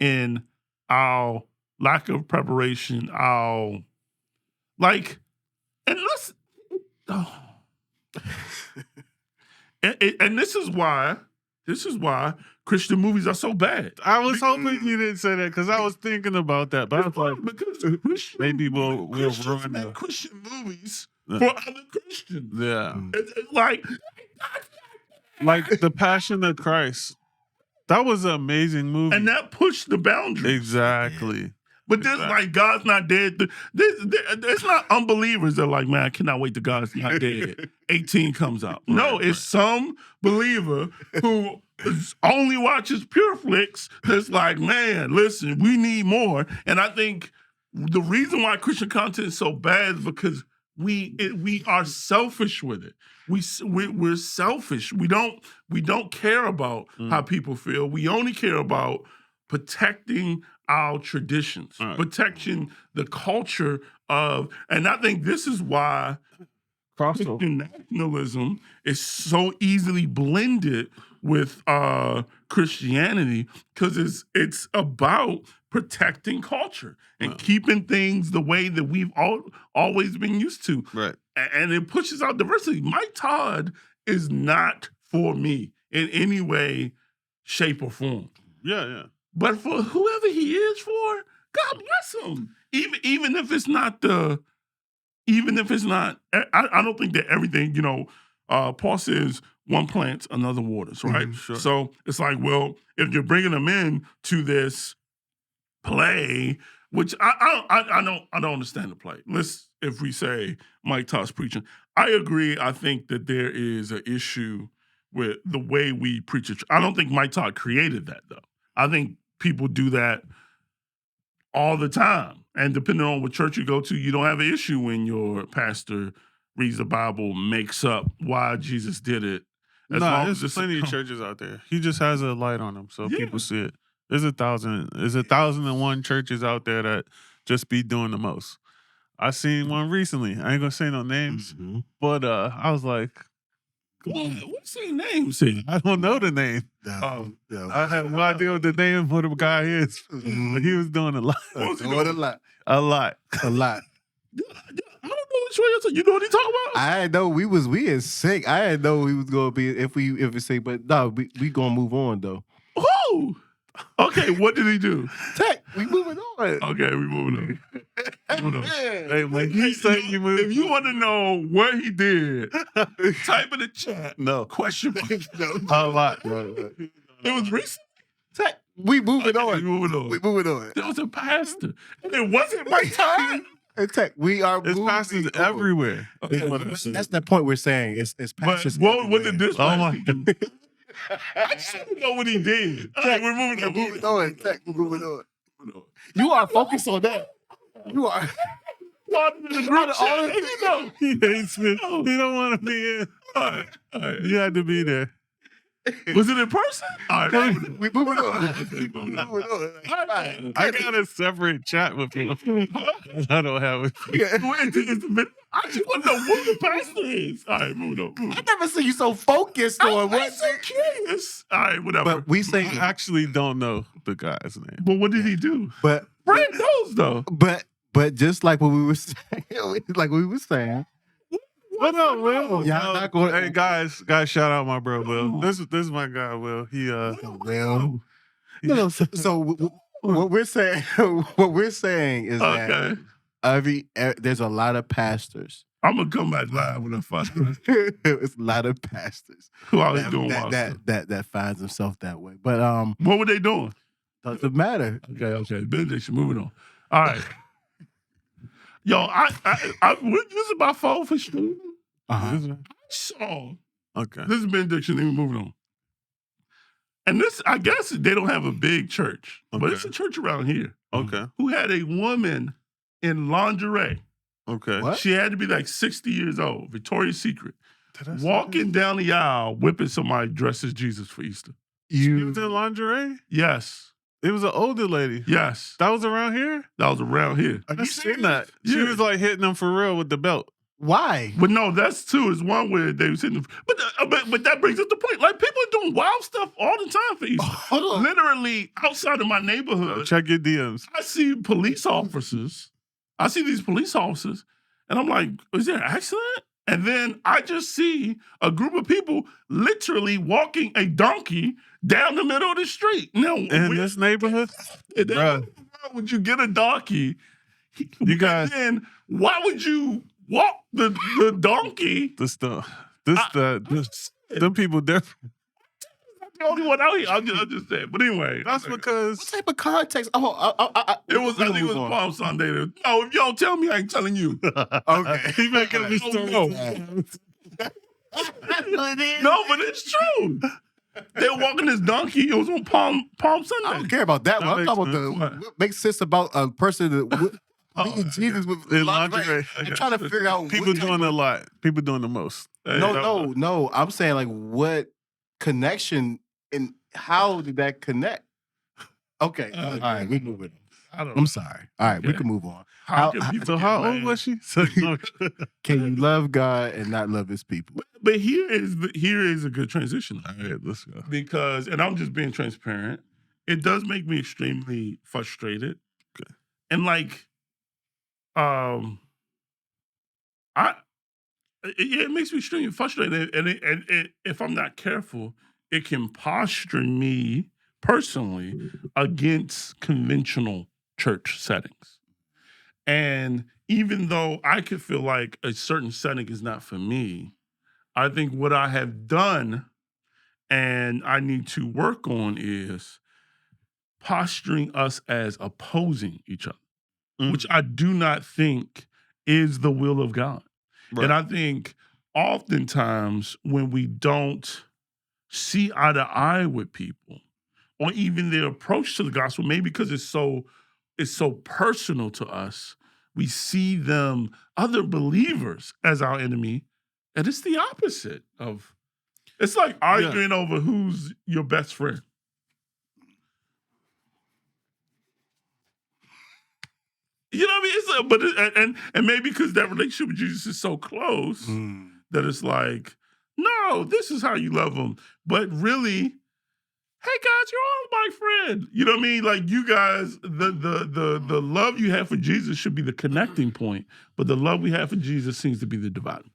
in our lack of preparation, and let's and this is why Christian movies are so bad. I was hoping you didn't say that because I was thinking about that, but I was like, because maybe we'll ruin make it. Christian movies for other Christians. Yeah, It's like The Passion of Christ. That was an amazing movie, and that pushed the boundaries. exactly. But this, like, God's not dead. It's not unbelievers that are like, man, I cannot wait till God's not dead. 18 comes out. No, it's some believer who only watches pure flicks that's like, man, listen, we need more. And I think the reason why Christian content is so bad is because we are selfish with it. We're selfish. We don't care about how people feel. We only care about protecting our traditions, protecting the culture of, and I think this is why Christian nationalism is so easily blended with Christianity, because it's about protecting culture and keeping things the way that we've always been used to. Right. And it pushes out diversity. Mike Todd is not for me in any way, shape, or form. Yeah. But for whoever he is for, God bless him. Even if it's not, I don't think that everything, you know, Paul says one plants, another waters, right? Sure. So it's like, well, if you're bringing them in to this play, which I don't understand the play. If we say Mike Todd's preaching, I agree. I think that there is an issue with the way we preach it. I don't think Mike Todd created that, though. I think people do that all the time. And depending on what church you go to, you don't have an issue when your pastor reads the Bible, makes up why Jesus did it. There's plenty of churches out there. He just has a light on them so people see it. There's 1,001 churches out there that just be doing the most. I seen one recently. I ain't gonna say no names, but I was like, what's his name? Say? I don't know the name. I have no idea what the name of the guy is. But he was doing a lot. A lot. A lot. A lot. I don't know which way you're talking. You know what he talking about? I didn't know we in sync. I didn't know we was gonna be if we say, but no, we gonna move on though. Who? Okay, what did he do? Tech, we moving on. Okay, we moving on. Hey, like he said, if you want to know what he did, type in the chat. No Question mark. a lot. It was recent. Tech, we moving on. We moving on. We moving on. There was a pastor, and it wasn't my time. And Tech, we are. It's pastors everywhere. That's the point we're saying. It's pastors. What did this? Oh my God! I just want to know what he did. All right, we're moving on. Moving on. Tech, we're moving on. You are focused on that. You are. He hates me. He don't want to be in. All right. You had to be there. Was it in person? All right, we moving on. Okay, moving on. I got a separate chat with him. I don't have it. I just want to know what the pastor is. All right, moving on. I never see you so focused on what. I'm so curious. All right, whatever. But we say, I actually don't know the guy's name. But what did he do? but Brad knows though. but just like what we were saying, What up, Will? Y'all not going. Hey guys, shout out my bro Will. This is my guy Will. He Well, no. So what we're saying, is that there's a lot of pastors. I'm gonna come back live when I find out. It's a lot of pastors Who always doing wild stuff. that finds himself that way. But What were they doing? doesn't matter. Okay. Benediction, moving on. All right. Yo, this is my phone for streaming. Uh-huh. I saw. Okay. This is benediction. Then we moving on. And this, I guess, they don't have a big church, but it's a church around here. Okay. Who had a woman in lingerie? Okay. What? She had to be like 60 years old. Victoria's Secret, Did I see walking down the aisle, whipping somebody dressed as Jesus for Easter. this? He was in lingerie? Yes, It was an older lady. yes, That was around here? that was around here. I seen that. She Yeah. was like hitting them for real with the belt. Why? But no, that's two. Is one where they was hitting. But that brings us to the point. Like people are doing wild stuff all the time for Easter. Hold on. Literally outside of my neighborhood, Check your DMs. I see police officers. I see these police officers, and I'm like, "Is there an accident?" And then I just see a group of people literally walking a donkey down the middle of the street. Now, In this neighborhood? why would you get a donkey? You guys- And then why would you walk the donkey? Them people different. I'm the only one out here. I'm just saying. But anyway, That's because What type of context? Oh, I think it was Palm Sunday. No, if you don't tell me, I ain't telling you. okay. he making me Oh, story. no. No, but it's true. They were walking this donkey. It was on Palm Sunday. I don't care about that one. I'm That talking makes about what makes sense about a person that meeting Jesus with In lingerie. lingerie. I'm trying to figure out People what type doing a lot. People doing the most. No. I'm saying like what connection and how did that connect? Okay. All right, we moving on. I don't. I'm sorry. All right, we Okay. can move on. How can people So get how old mad? was she? Can you love God and not love his people? But here is a good transition All right, let's go. because, and I'm just being transparent. It does make me extremely frustrated. Okay. And like, it makes me extremely frustrated. And if I'm not careful, it can posture me personally against conventional church settings. And even though I could feel like a certain setting is not for me, I think what I have done and I need to work on is posturing us as opposing each other, which I do not think is the will of God. Right. And I think oftentimes when we don't see eye to eye with people, or even their approach to the gospel. Maybe because it's so personal to us, we see them, other believers, as our enemy, and it's the opposite of. It's like arguing over who's your best friend. You know what I mean? But maybe because that relationship with Jesus is so close that it's like, no, this is how you love them. But really, hey guys, you're all my friend. You know what I mean? Like you guys, the love you have for Jesus should be the connecting point, but the love we have for Jesus seems to be the dividing.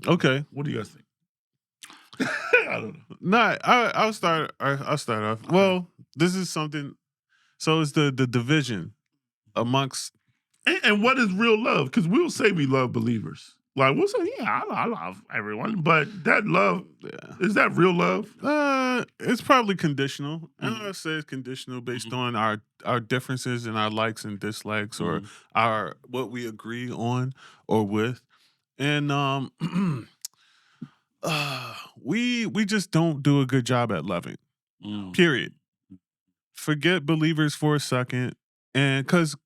Okay. What do you guys think? I don't know. No, I'll start off. Well, this is something. So it's the division amongst. And what is real love? Because we'll say we love believers. Like we'll say, yeah, I love everyone, but that love, is that real love? It's probably conditional. And I say it's conditional based on our differences and our likes and dislikes, or our what we agree on or with, and we just don't do a good job at loving. Period. Forget believers for a second, and because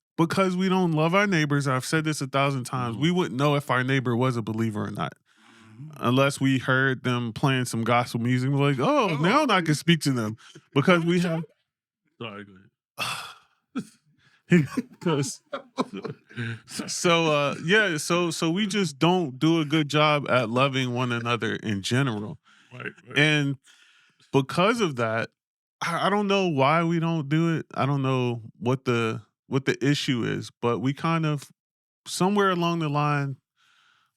we don't love our neighbors, I've said this 1,000 times, we wouldn't know if our neighbor was a believer or not. Unless we heard them playing some gospel music. We're like, oh, now I can speak to them. Because we have. Sorry, go ahead. So we just don't do a good job at loving one another in general. Right. And because of that, I don't know why we don't do it. I don't know what the issue is, but we kind of, somewhere along the line,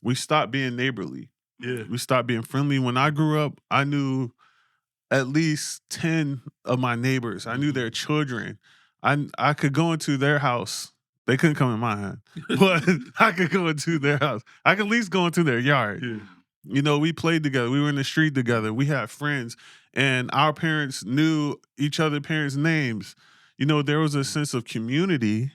we stopped being neighborly. Yeah. We stopped being friendly. When I grew up, I knew at least 10 of my neighbors. I knew their children. I could go into their house. They couldn't come in mine, but I could go into their house. I could at least go into their yard. Yeah. You know, we played together. We were in the street together. We had friends, and our parents knew each other's parents' names. You know, there was a sense of community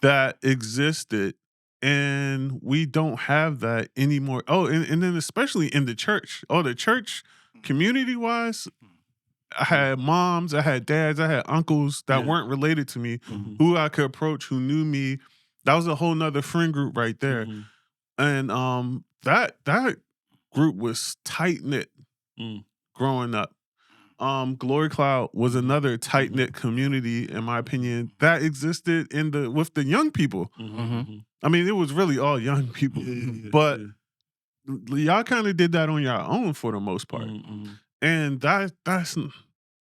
that existed, and we don't have that anymore. Oh, and then especially in the church. Oh, the church, community-wise, I had moms, I had dads, I had uncles that weren't related to me, who I could approach, who knew me. That was a whole nother friend group right there. And that group was tight-knit growing up. Glory Cloud was another tight-knit community, in my opinion, that existed with the young people. I mean, it was really all young people. But y'all kind of did that on your own for the most part. And that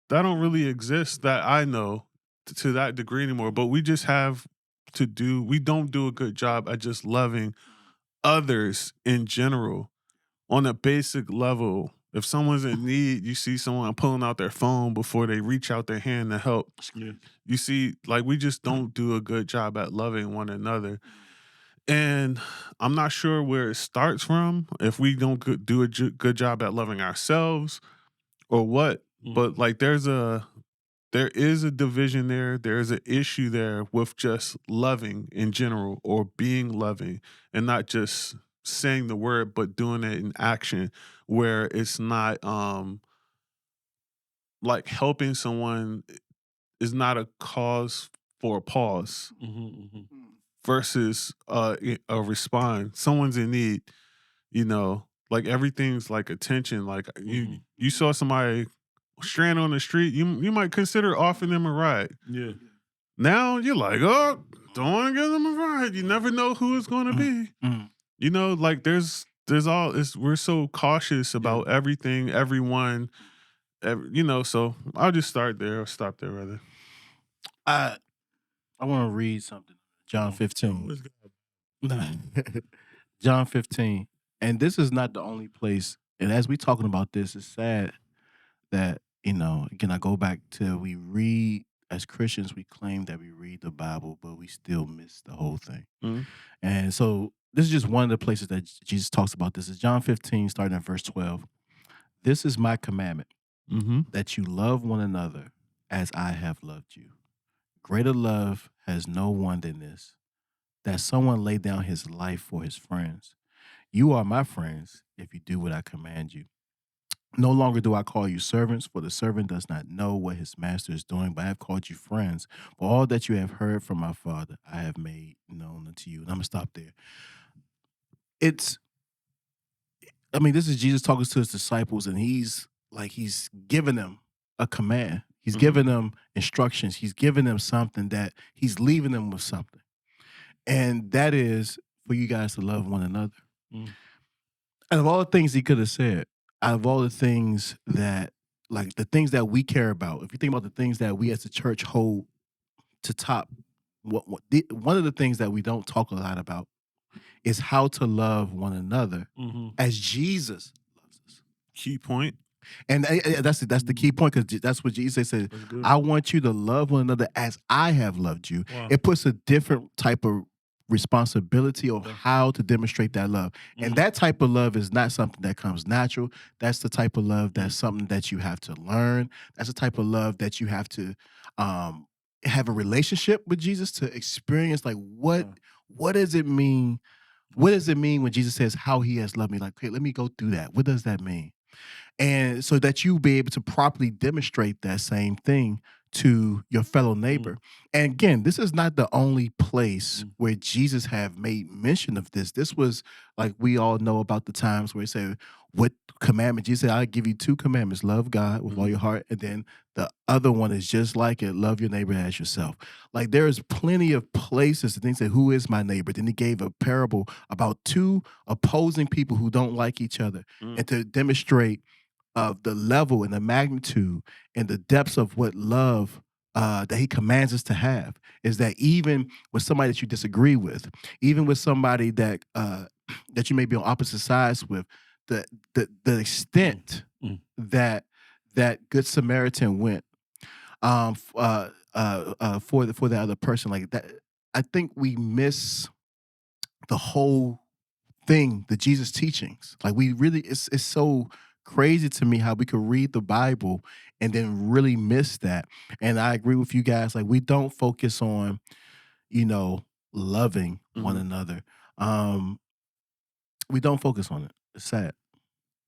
don't really exist that I know to that degree anymore. But we just we don't do a good job at just loving others in general on a basic level. If someone's in need, you see someone pulling out their phone before they reach out their hand to help. You see, like, we just don't do a good job at loving one another. And I'm not sure where it starts from, if we don't do a good job at loving ourselves or what. But like, there is a division there. There is an issue there with just loving in general, or being loving, and not just saying the word, but doing it in action, where it's not like helping someone is not a cause for a pause versus a response. Someone's in need, you know, like everything's like attention. Like you saw somebody stranded on the street, you might consider offering them a ride. Yeah. Now you're like, oh, don't want to give them a ride. You never know who it's going to be. You know, like we're so cautious about everything, everyone, you know. So I'll just start there, or stop there rather. I want to read something. John 15. John 15. And this is not the only place. And as we talking about this, it's sad that, you know, again, I go back to, we read, as Christians, we claim that we read the Bible, but we still miss the whole thing. And so this is just one of the places that Jesus talks about this. Is John 15, starting at verse 12. This is my commandment, that you love one another as I have loved you. Greater love has no one than this, that someone lay down his life for his friends. You are my friends if you do what I command you. No longer do I call you servants, for the servant does not know what his master is doing, but I have called you friends. For all that you have heard from my Father, I have made known unto you. And I'm going to stop there. This is Jesus talking to his disciples, and he's giving them a command. He's giving them instructions. He's giving them something that he's leaving them with something. And that is for you guys to love one another. Out of all the things he could have said, out of all the things that, like the things that we care about, if you think about the things that we as a church hold to top, one of the things that we don't talk a lot about is how to love one another as Jesus loves us. Key point. And that's the key point, because that's what Jesus said. I want you to love one another as I have loved you. Wow. It puts a different type of responsibility of how to demonstrate that love. And that type of love is not something that comes natural. That's the type of love that's something that you have to learn. That's the type of love that you have to have a relationship with Jesus to experience. Like, what does it mean? What does it mean when Jesus says how he has loved me? Like, okay, let me go through that. What does that mean? And so that you be able to properly demonstrate that same thing to your fellow neighbor. And again, this is not the only place where Jesus have made mention of this. This was, like, we all know about the times where he said, what commandment? Jesus said, I'll give you 2 commandments. Love God with all your heart. And then the other one is just like it. Love your neighbor as yourself. Like, there is plenty of places to say, who is my neighbor? Then he gave a parable about 2 opposing people who don't like each other, and to demonstrate of the level and the magnitude and the depths of what love that he commands us to have, is that even with somebody that you disagree with, even with somebody that that you may be on opposite sides with, the extent that Good Samaritan went for the other person, like that, I think we miss the whole thing, the Jesus teachings. Like, we really, it's so crazy to me how we could read the Bible and then really miss that. And I agree with you guys. Like, we don't focus on, loving one another. We don't focus on it. It's sad.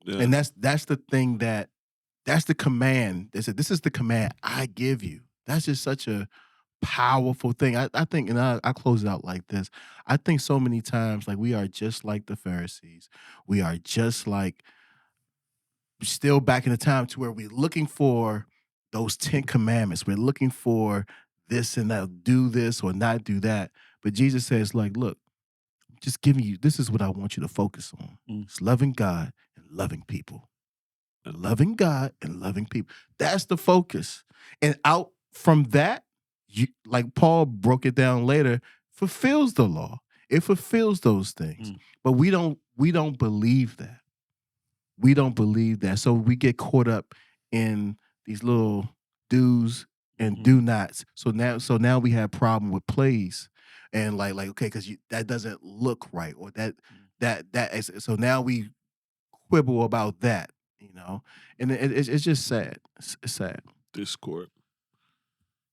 Yeah. And that's the thing that's the command. They said, this is the command I give you. That's just such a powerful thing. I think, and I close it out like this. I think so many times, like, we are just like the Pharisees. We are just like, still back in the time to where we're looking for those 10 commandments. We're looking for this and that, do this or not do that. But Jesus says, like, look, just giving you, this is what I want you to focus on. It's loving God and loving people. Loving God and loving people. That's the focus. And out from that, like Paul broke it down later, fulfills the law. It fulfills those things. But we don't believe that. We don't believe that. So we get caught up in these little do's and do nots. So now we have problem with plays, and like okay, because that doesn't look right, or that is, so now we quibble about that, and it's just sad. It's sad. Discord.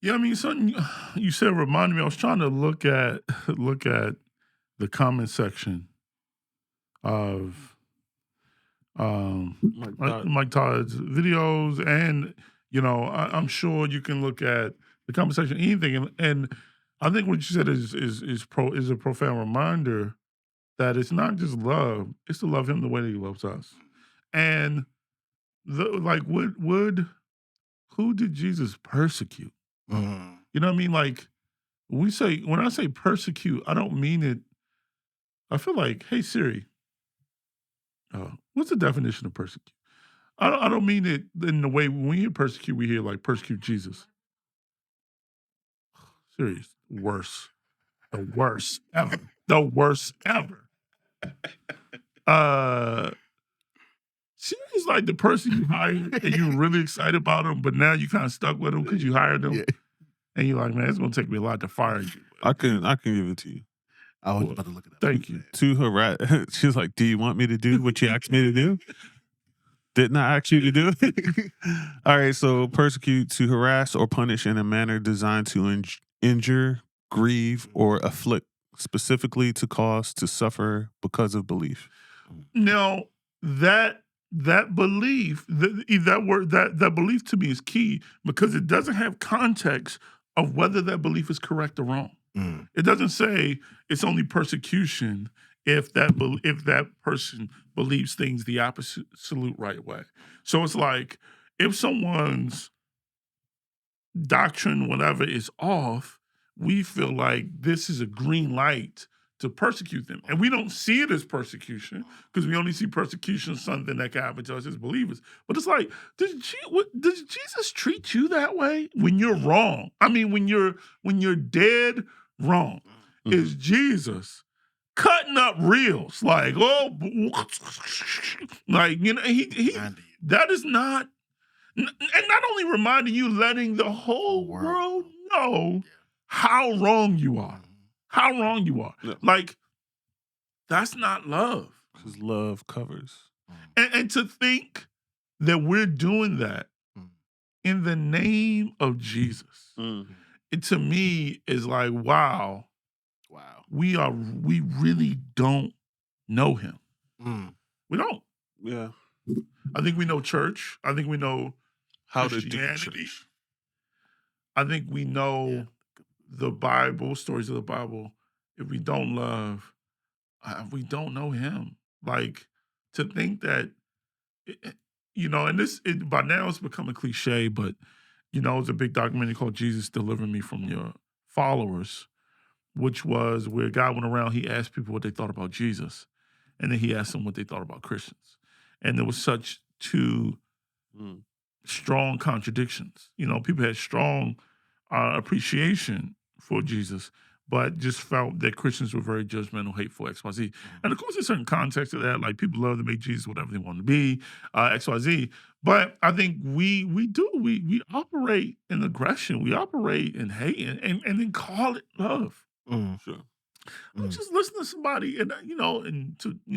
Yeah, I mean, something you said reminded me. I was trying to look at the comment section of Mike Todd's videos, and I'm sure you can look at the comment section, anything, and I think what you said is a profound reminder that it's not just love; it's to love him the way that he loves us. And who did Jesus persecute? You know what I mean? Like, when I say persecute, I don't mean it. I feel like, hey Siri, what's the definition of persecute? I don't mean it in the way when we hear persecute, we hear like persecute Jesus. Serious, worse. The worst ever. The worst ever. Siri's like the person you hired and you're really excited about him, but now you kind of stuck with him because you hired him. Yeah. And you're like, man, it's gonna take me a lot to fire you. I can give it to you. I was about to look it up. Thank you. To her, she's like, do you want me to do what you asked me to do? Didn't I ask you to do it? All right, so persecute, to harass or punish in a manner designed to injure, grieve, or afflict, specifically to cause to suffer because of belief. Now, that that belief, that belief to me is key because it doesn't have context of whether that belief is correct or wrong. It doesn't say it's only persecution if that person believes things the absolute right way. So it's like if someone's doctrine, whatever, is off, we feel like this is a green light to persecute them. And we don't see it as persecution because we only see persecution as something that can happen to us as believers. But it's like, does Jesus treat you that way when you're wrong? I mean, when you're dead wrong, is Jesus cutting up reels like, oh, like, you know, he that is not, and not only reminding you, letting the whole world know how wrong you are. How wrong you are. Yeah. Like, that's not love. Because love covers. And to think that we're doing that in the name of Jesus, it to me is like, wow, we really don't know him. We don't. Yeah. I think we know church. I think we know How to do Christianity. church. I think we know the Bible, stories of the Bible. If we don't love, we don't know him. Like, to think that, you know, and by now it's become a cliche, but, you know, it's a big documentary called Jesus Delivering Me from Your Followers, which was where God went around, he asked people what they thought about Jesus, and then he asked them what they thought about Christians. And there was such two strong contradictions. You know, people had strong appreciation for Jesus, but just felt that Christians were very judgmental, hateful, XYZ. And of course, there's certain context to that. Like, people love to make Jesus whatever they want to be, XYZ. But I think we operate in aggression. We operate in hate and then call it love. Sure. I was just listening to somebody, and you know,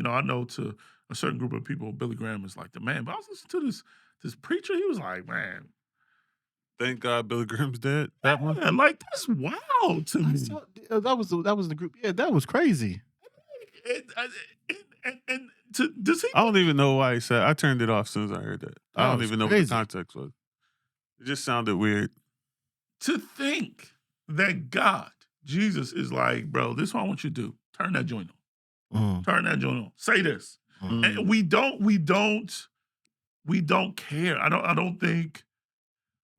I know to a certain group of people, Billy Graham is like the man. But I was listening to this preacher. He was like, man, thank God Billy Graham's dead. That one? man, like, that's wild to me. That was the group. Yeah, that was crazy. And does he? I don't even know why he said. I turned it off as soon as I heard that. I don't was even know crazy. what the context was. It just sounded weird. To think that God, Jesus, is like, bro, this is what I want you to do. Turn that joint on. Turn that joint on. Say this. And we don't care. I don't think.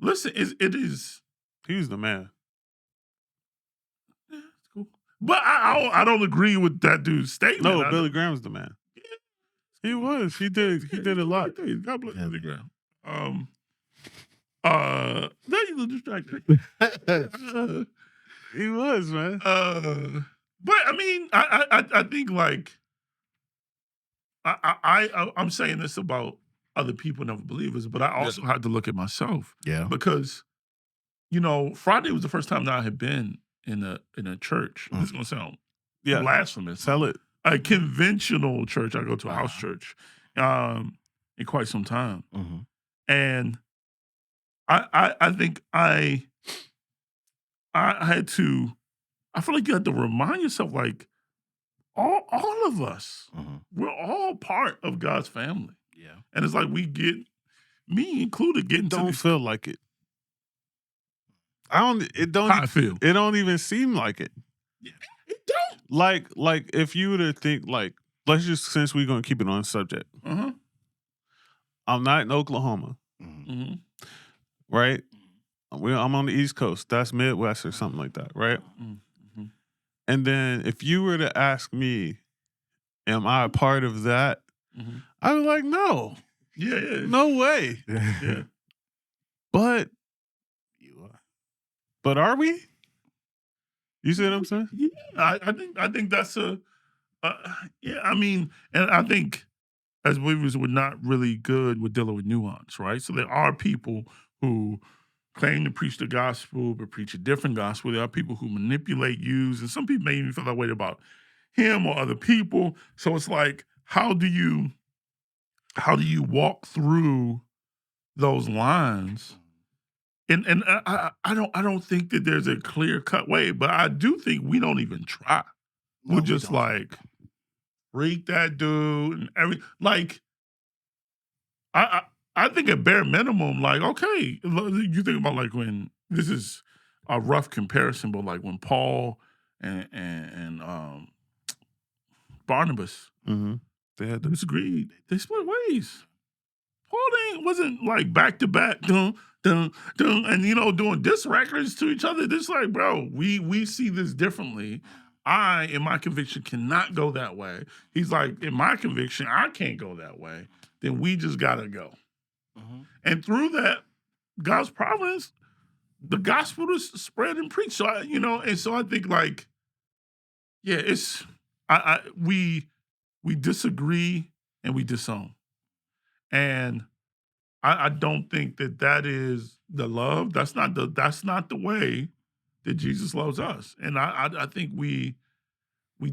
Listen, it is. He's the man. Yeah, it's cool. But I don't agree with that dude's statement. No, Billy Graham's the man. He was. He did a lot. God bless Billy Graham. That is a distraction. He was, man. But I mean, I think, like, I'm saying this about other people and other believers, but I also had to look at myself. Yeah. Because, you know, Friday was the first time that I had been in a church. This is gonna sound blasphemous. Tell it. A conventional church. I go to a house church in quite some time. And I think I had to, I feel like you had to remind yourself, like, all of us, we're all part of God's family. Yeah. And it's like we get, me included, getting to Don't these, feel like it. It don't how I feel. It don't even seem like it. It don't. Like if you were to think, like, let's just, since we're gonna keep it on subject. I'm not in Oklahoma. Right? I'm on the East Coast. That's Midwest or something like that, right? And then if you were to ask me, am I a part of that? I was like, no. Yeah. No way. Yeah. But you are. But are we? You see what I'm saying? Yeah, I think that's a, yeah, I mean, and I think as believers, we're not really good with dealing with nuance, right? So there are people who claim to preach the gospel, but preach a different gospel. There are people who manipulate, use, and some people may even feel that way about him or other people. So it's like, how do you walk through those lines? And I don't think that there's a clear cut way, but I do think we don't even try. We're just like, freak that dude and like, I think at bare minimum, like, okay, you think about like when this is a rough comparison, but like when Paul and Barnabas They had to. disagreed, they split ways. Paul wasn't like back to back, and doing diss records to each other. This like, bro, we see this differently. I, in my conviction, cannot go that way. He's like, in my conviction, I can't go that way. Then we just gotta go. And through that, God's providence, the gospel is spread and preached. So and so I think like, yeah, it's we disagree and we disown. And I don't think that is the love. That's not the way that Jesus loves us. And I think we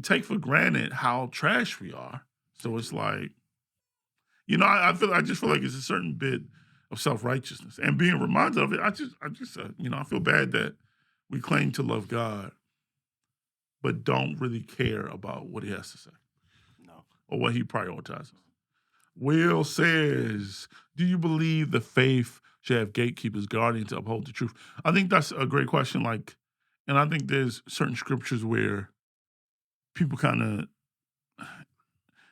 take for granted how trash we are. So it's like, I just feel like it's a certain bit of self-righteousness. And being reminded of it, I just I feel bad that we claim to love God, but don't really care about what he has to say. No. Or what he prioritizes. Will says, do you believe the faith should have gatekeepers, guardians to uphold the truth? I think that's a great question. Like, and I think there's certain scriptures where people kind of,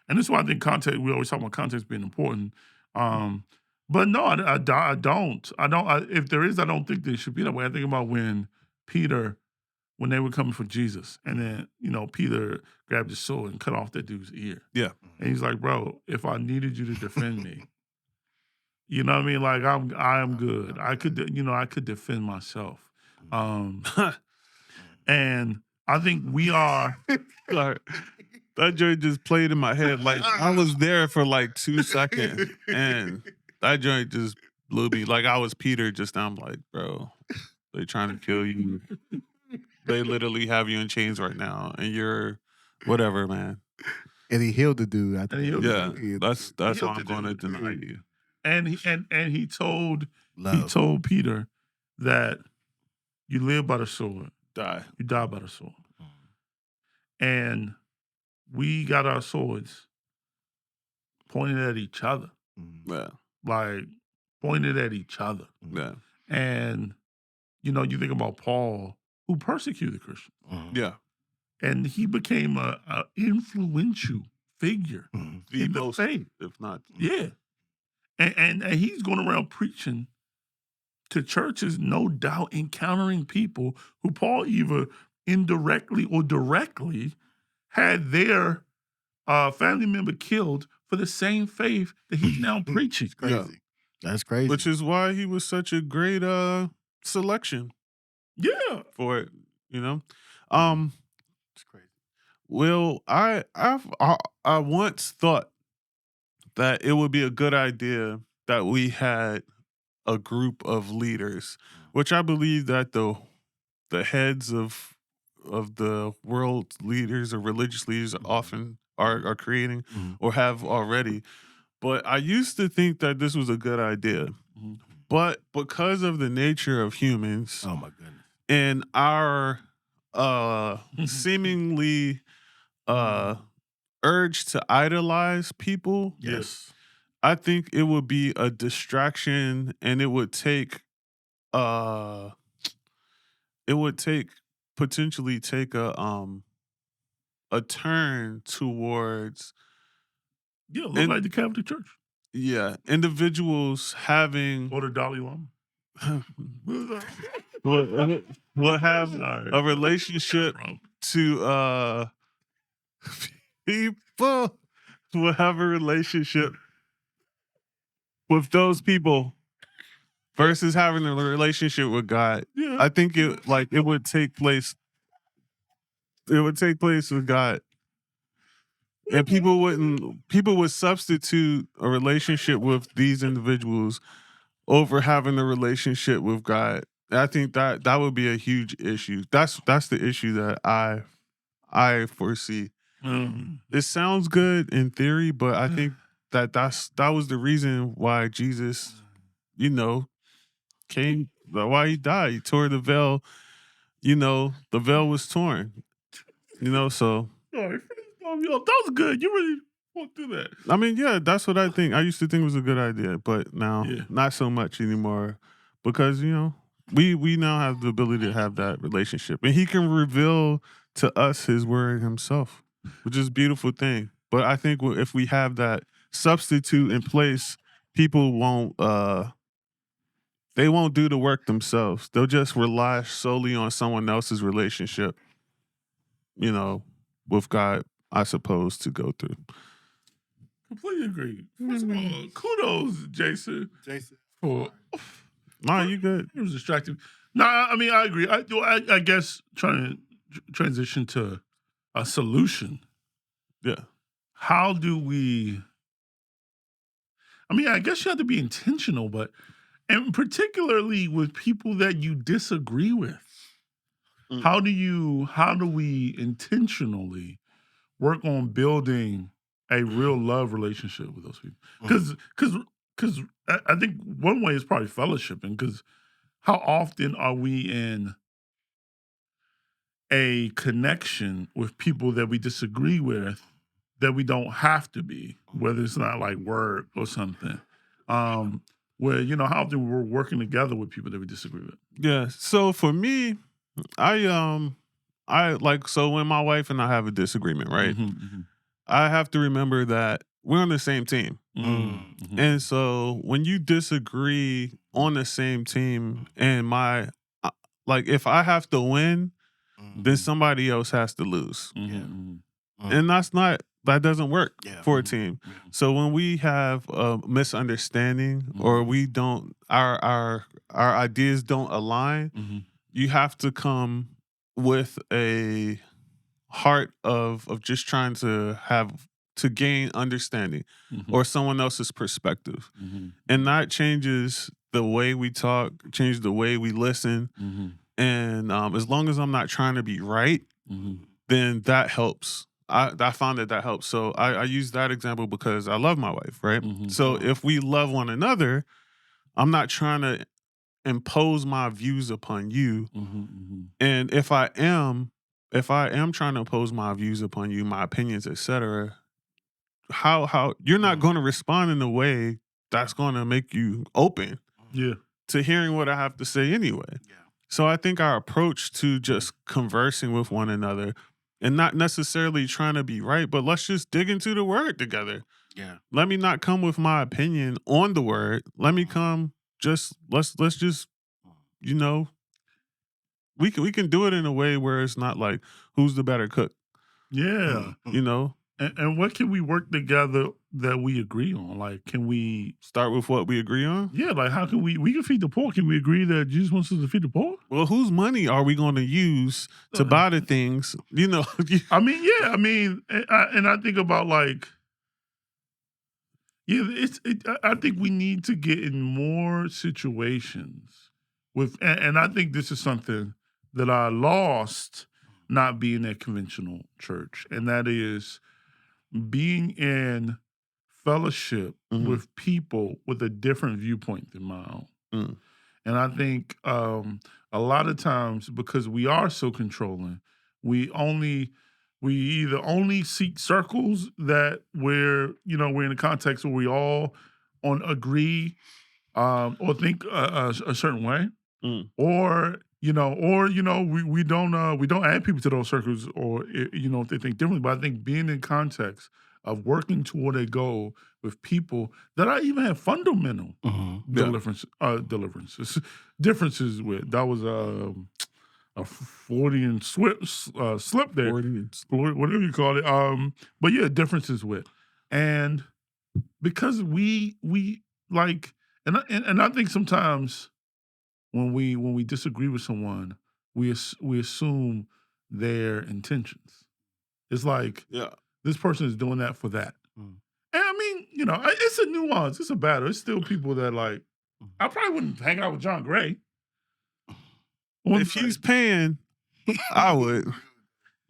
and this is why I think context, we always talk about context being important. But no, I don't. If there is, I don't think there should be that way. I think about when they were coming for Jesus, and then, Peter grabbed his sword and cut off that dude's ear. Yeah. And he's like, bro, if I needed you to defend me, you know what I mean? Like, I am good. I could defend myself. And I think we are. Sorry. That joint just played in my head. Like, I was there for like 2 seconds, and that joint just blew me. Like, I was Peter just now. I'm like, bro, they trying to kill you. They literally have you in chains right now, and you're whatever, man. And he healed the dude. I think. Yeah, that's how I'm going to deny you. And he told Peter that you live by the sword, you die by the sword. And we got our swords pointed at each other. Yeah. Like, pointed at each other. Yeah. And, you think about Paul, who persecuted Christians. Yeah. And he became a influential figure in the faith. If not. Yeah. And he's going around preaching to churches, no doubt encountering people who Paul either indirectly or directly had their family member killed for the same faith that he's now preaching. It's crazy. Yeah. That's crazy. Which is why he was such a great selection. Yeah. For it, It's crazy. Well, I once thought that it would be a good idea that we had a group of leaders, which I believe that the heads of the world leaders or religious leaders often are creating or have already. But I used to think that this was a good idea. But because of the nature of humans, oh my goodness, and our seemingly urge to idolize people, yes, I think it would be a distraction, and it would potentially take a turn towards like the Catholic Church. Yeah, individuals having or the Dalai Lama. will have a relationship to people will have a relationship with those people versus having a relationship with God. Yeah. I think it would take place. It would take place with God. And people would substitute a relationship with these individuals over having a relationship with God. I think that would be a huge issue. That's the issue that I foresee. It sounds good in theory, but I think that was the reason why Jesus, came, why he died. He tore the veil. The veil was torn. So. That was good. You really won't do that. I mean, yeah, that's what I think. I used to think was a good idea, but now not so much anymore because, we now have the ability to have that relationship. And he can reveal to us his word himself, which is a beautiful thing. But I think if we have that substitute in place, people won't they won't do the work themselves. They'll just rely solely on someone else's relationship, with God, I suppose, to go through. Completely agree. First of all, kudos, Jason. For Nah, you good. It was distracting. No, I mean, I agree. I guess trying to transition to a solution. Yeah. How do we? I mean, I guess you have to be intentional, and particularly with people that you disagree with. How do we intentionally work on building a real love relationship with those people? Because I think one way is probably fellowshipping. Because how often are we in a connection with people that we disagree with that we don't have to be, whether it's not like work or something? Where how often we're working together with people that we disagree with. Yeah. So for me, so when my wife and I have a disagreement, right? I have to remember that we're on the same team. And so when you disagree on the same team and if I have to win, then somebody else has to lose. And that doesn't work for a team. So when we have a misunderstanding or we don't, our ideas don't align, you have to come with a heart of just trying to gain understanding or someone else's perspective. And that changes the way we talk, changes the way we listen. And as long as I'm not trying to be right, then that helps. I found that helps. So I use that example because I love my wife, right? So if we love one another, I'm not trying to impose my views upon you. And if I am trying to impose my views upon you, my opinions, etc., how you're not going to respond in a way that's going to make you open to hearing what I have to say anyway. So I think our approach to just conversing with one another and not necessarily trying to be right, but let's just dig into the word together. Let me not come with my opinion on the word. Let me come let's just we can do it in a way where it's not like who's the better cook. And what can we work together that we agree on? Like, can we start with what we agree on? Yeah, like how can we can feed the poor? Can we agree that Jesus wants us to feed the poor? Well, whose money are we going to use to buy the things? I mean, and I think about like, I think we need to get in more situations and I think this is something that I lost not being at conventional church, and that is being in fellowship with people with a different viewpoint than my own. And I think a lot of times, because we are so controlling, we either only seek circles that we're in a context where we all agree or think a certain way, or we don't add people to those circles, or if they think differently. But I think being in context of working toward a goal with people that I even have fundamental differences with. That was a Freudian slip there, whatever you call it. But yeah, differences with, and because we like, and I think sometimes when we disagree with someone, we assume their intentions. It's like, this person is doing that for that. And I mean, it's a nuance. It's a battle. It's still people that like, I probably wouldn't hang out with John Gray. If he's paying, I would.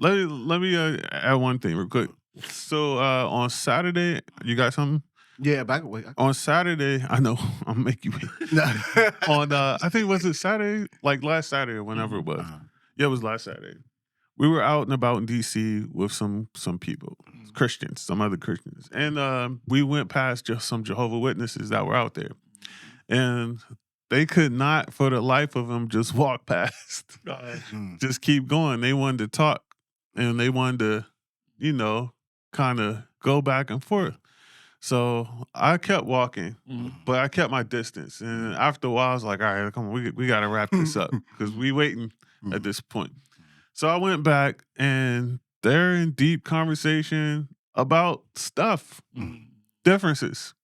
Let me add one thing real quick. So on Saturday, you got something? Yeah, back away. On Saturday, I know I'm making you wait. On I think was it Saturday, like last Saturday or whenever it was. Yeah, it was last Saturday. we were out and about in DC with some people, Christians, some other Christians, and we went past just some Jehovah Witnesses that were out there, and they could not, for the life of them, just walk past, just keep going. They wanted to talk, and they wanted to, you know, kind of go back and forth. So I kept walking, but I kept my distance. And after a while, I was like, all right, come on, we got to wrap this up because we waiting at this point. So I went back, and they're in deep conversation about stuff, differences.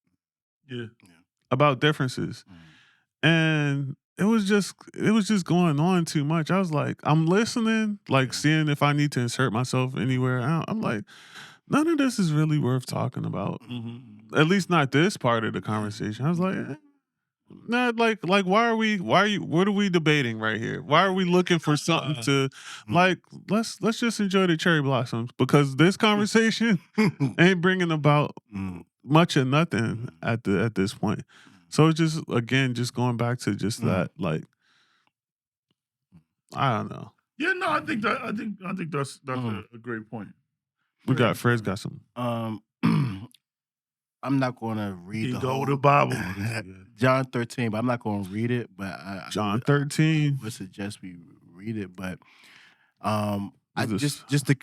Yeah. About differences. And it was just going on too much. I was like, I'm listening, like seeing if I need to insert myself anywhere. I'm like, none of this is really worth talking about. At least not this part of the conversation. I was like, not like what are we debating right here? Why are we looking for something to like? Let's just enjoy the cherry blossoms, because this conversation ain't bringing about much of nothing at this point. So it's just, again, just going back to just that, like, I don't know. Yeah, no, I think that's a great point. Fred's got some. I'm not going to read the whole Bible. John 13, but I'm not going to read it. But John 13. I would suggest we read it. But I just to,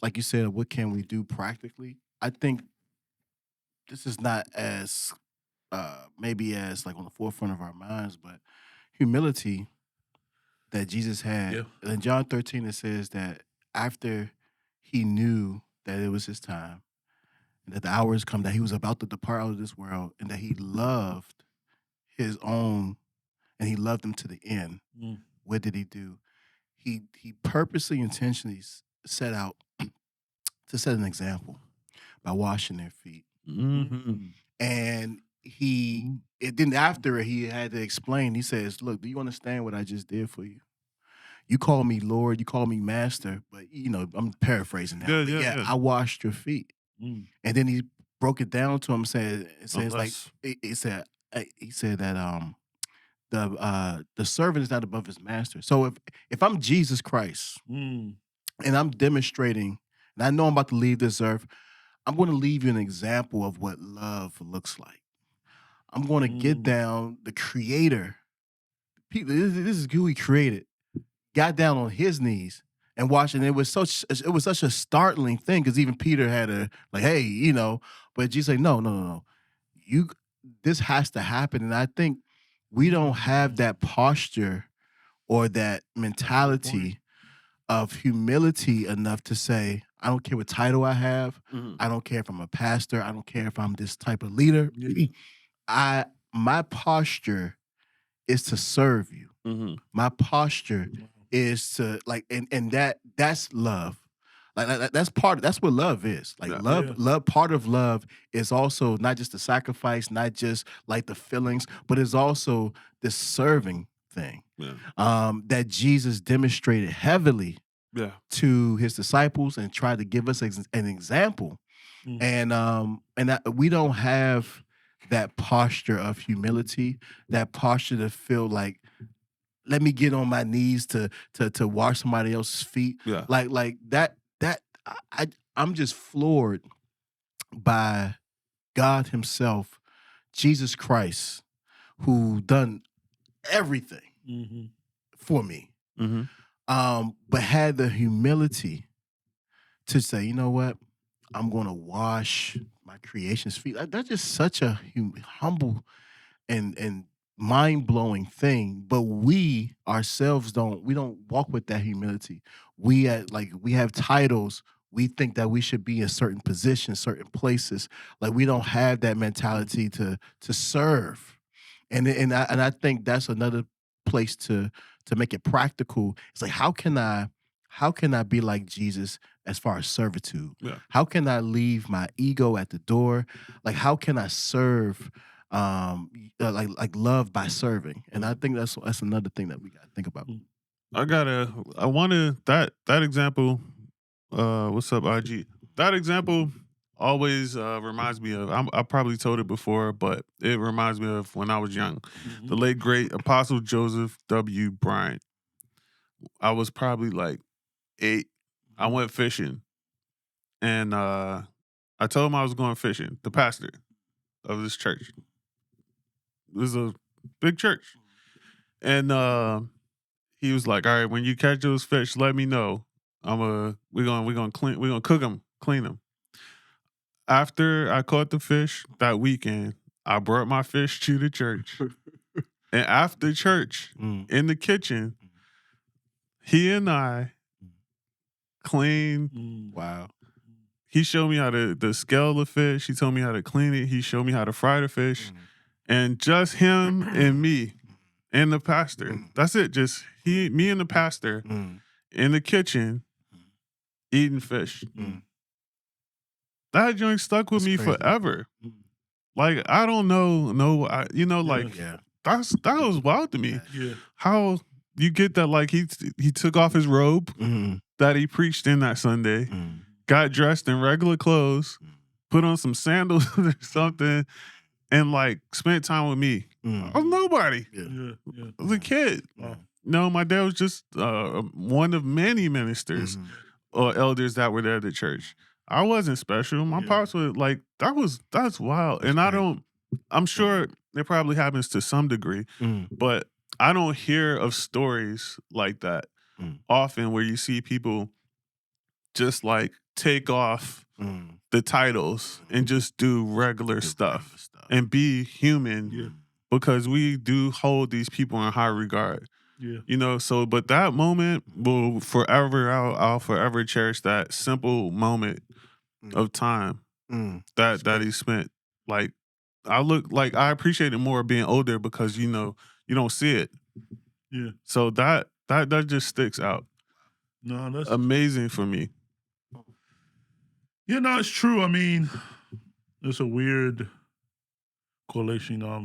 like you said, what can we do practically? I think this is not as maybe as like on the forefront of our minds, but humility that Jesus had. Yeah. And in John 13, it says that after he knew that it was his time, and that the hour has come, that he was about to depart out of this world, and that he loved his own, and he loved them to the end. What did he do? He purposely, intentionally set out to set an example by washing their feet. And after he had to explain, he says, look, do you understand what I just did for you? You call me Lord, you call me Master, but you know, I'm paraphrasing now. Yeah, I washed your feet. And then he broke it down to him, he said that the servant is not above his master. So if I'm Jesus Christ and I'm demonstrating, and I know I'm about to leave this earth, I'm going to leave you an example of what love looks like. I'm going to get down the creator. People, this is who he created. Got down on his knees and watching. It was such a startling thing, because even Peter had to like, hey, you know, but Jesus like, no. This has to happen. And I think we don't have that posture or that mentality of humility enough to say, I don't care what title I have. I don't care if I'm a pastor. I don't care if I'm this type of leader. My posture is to serve you. My posture is to like, and that's love. Like that's what love is. Like love. Part of love is also not just the sacrifice, not just like the feelings, but it's also the serving thing. That Jesus demonstrated heavily to his disciples and tried to give us an example. And we don't have that posture of humility, that posture to feel like, let me get on my knees to wash somebody else's feet. Like that I'm just floored by God himself, Jesus Christ, who done everything for me. But had the humility to say, you know what? I'm going to wash my creation's feet. That's just such a humble and mind-blowing thing. But we ourselves don't walk with that humility. We have titles. We think that we should be in certain positions, certain places. Like we don't have that mentality to serve. And I think that's another place to make it practical. It's like, how can I be like Jesus as far as servitude? How can I leave my ego at the door? Like, how can I serve, like love by serving? And I think that's another thing that we got to think about. I wanted that example. What's up, IG? That example always reminds me of, I probably told it before, but it reminds me of when I was young. The late, great Apostle Joseph W. Bryant. I was probably like 8 I went fishing, and I told him I was going fishing. The pastor of this church. It was a big church, and he was like, "All right, when you catch those fish, let me know. We're gonna cook them, clean them." After I caught the fish that weekend, I brought my fish to the church, and after church, in the kitchen, he and I cleaned. Wow. He showed me how to scale the fish. He told me how to clean it. He showed me how to fry the fish. And just him and me and the pastor. That's it. Just me and the pastor in the kitchen eating fish. That joint stuck with me crazy. forever. Like, I don't know, that was wild to me. Yeah. How you get that, like, he took off his robe that he preached in that Sunday, got dressed in regular clothes, put on some sandals or something, and, like, spent time with me. I was nobody. Yeah. I was a kid. No, my dad was just one of many ministers or elders that were there at the church. I wasn't special. My pops was like, that's wild. And I'm sure it probably happens to some degree, but I don't hear of stories like that often where you see people just like take off the titles and just do regular stuff and be human because we do hold these people in high regard. Yeah. So, but that moment will forever, I'll forever cherish that simple moment of time that he spent. Like, I appreciate it more being older because, you don't see it. Yeah. So that just sticks out. No, that's amazing for me. Yeah, no, it's true. I mean, it's a weird correlation. I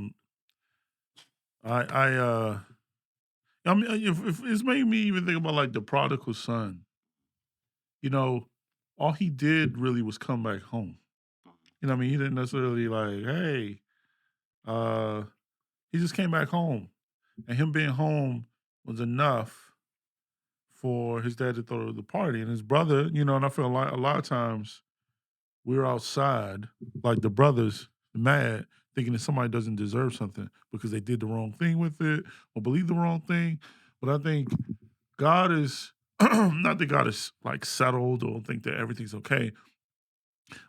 mean, if it's made me even think about like the prodigal son. All he did really was come back home. What I mean? He didn't necessarily like, hey, he just came back home. And him being home was enough for his dad to throw the party. And his brother, and I feel a lot of times we're outside, like the brothers, mad, thinking that somebody doesn't deserve something because they did the wrong thing with it or believe the wrong thing. But I think God is, not that God is like settled or think that everything's okay,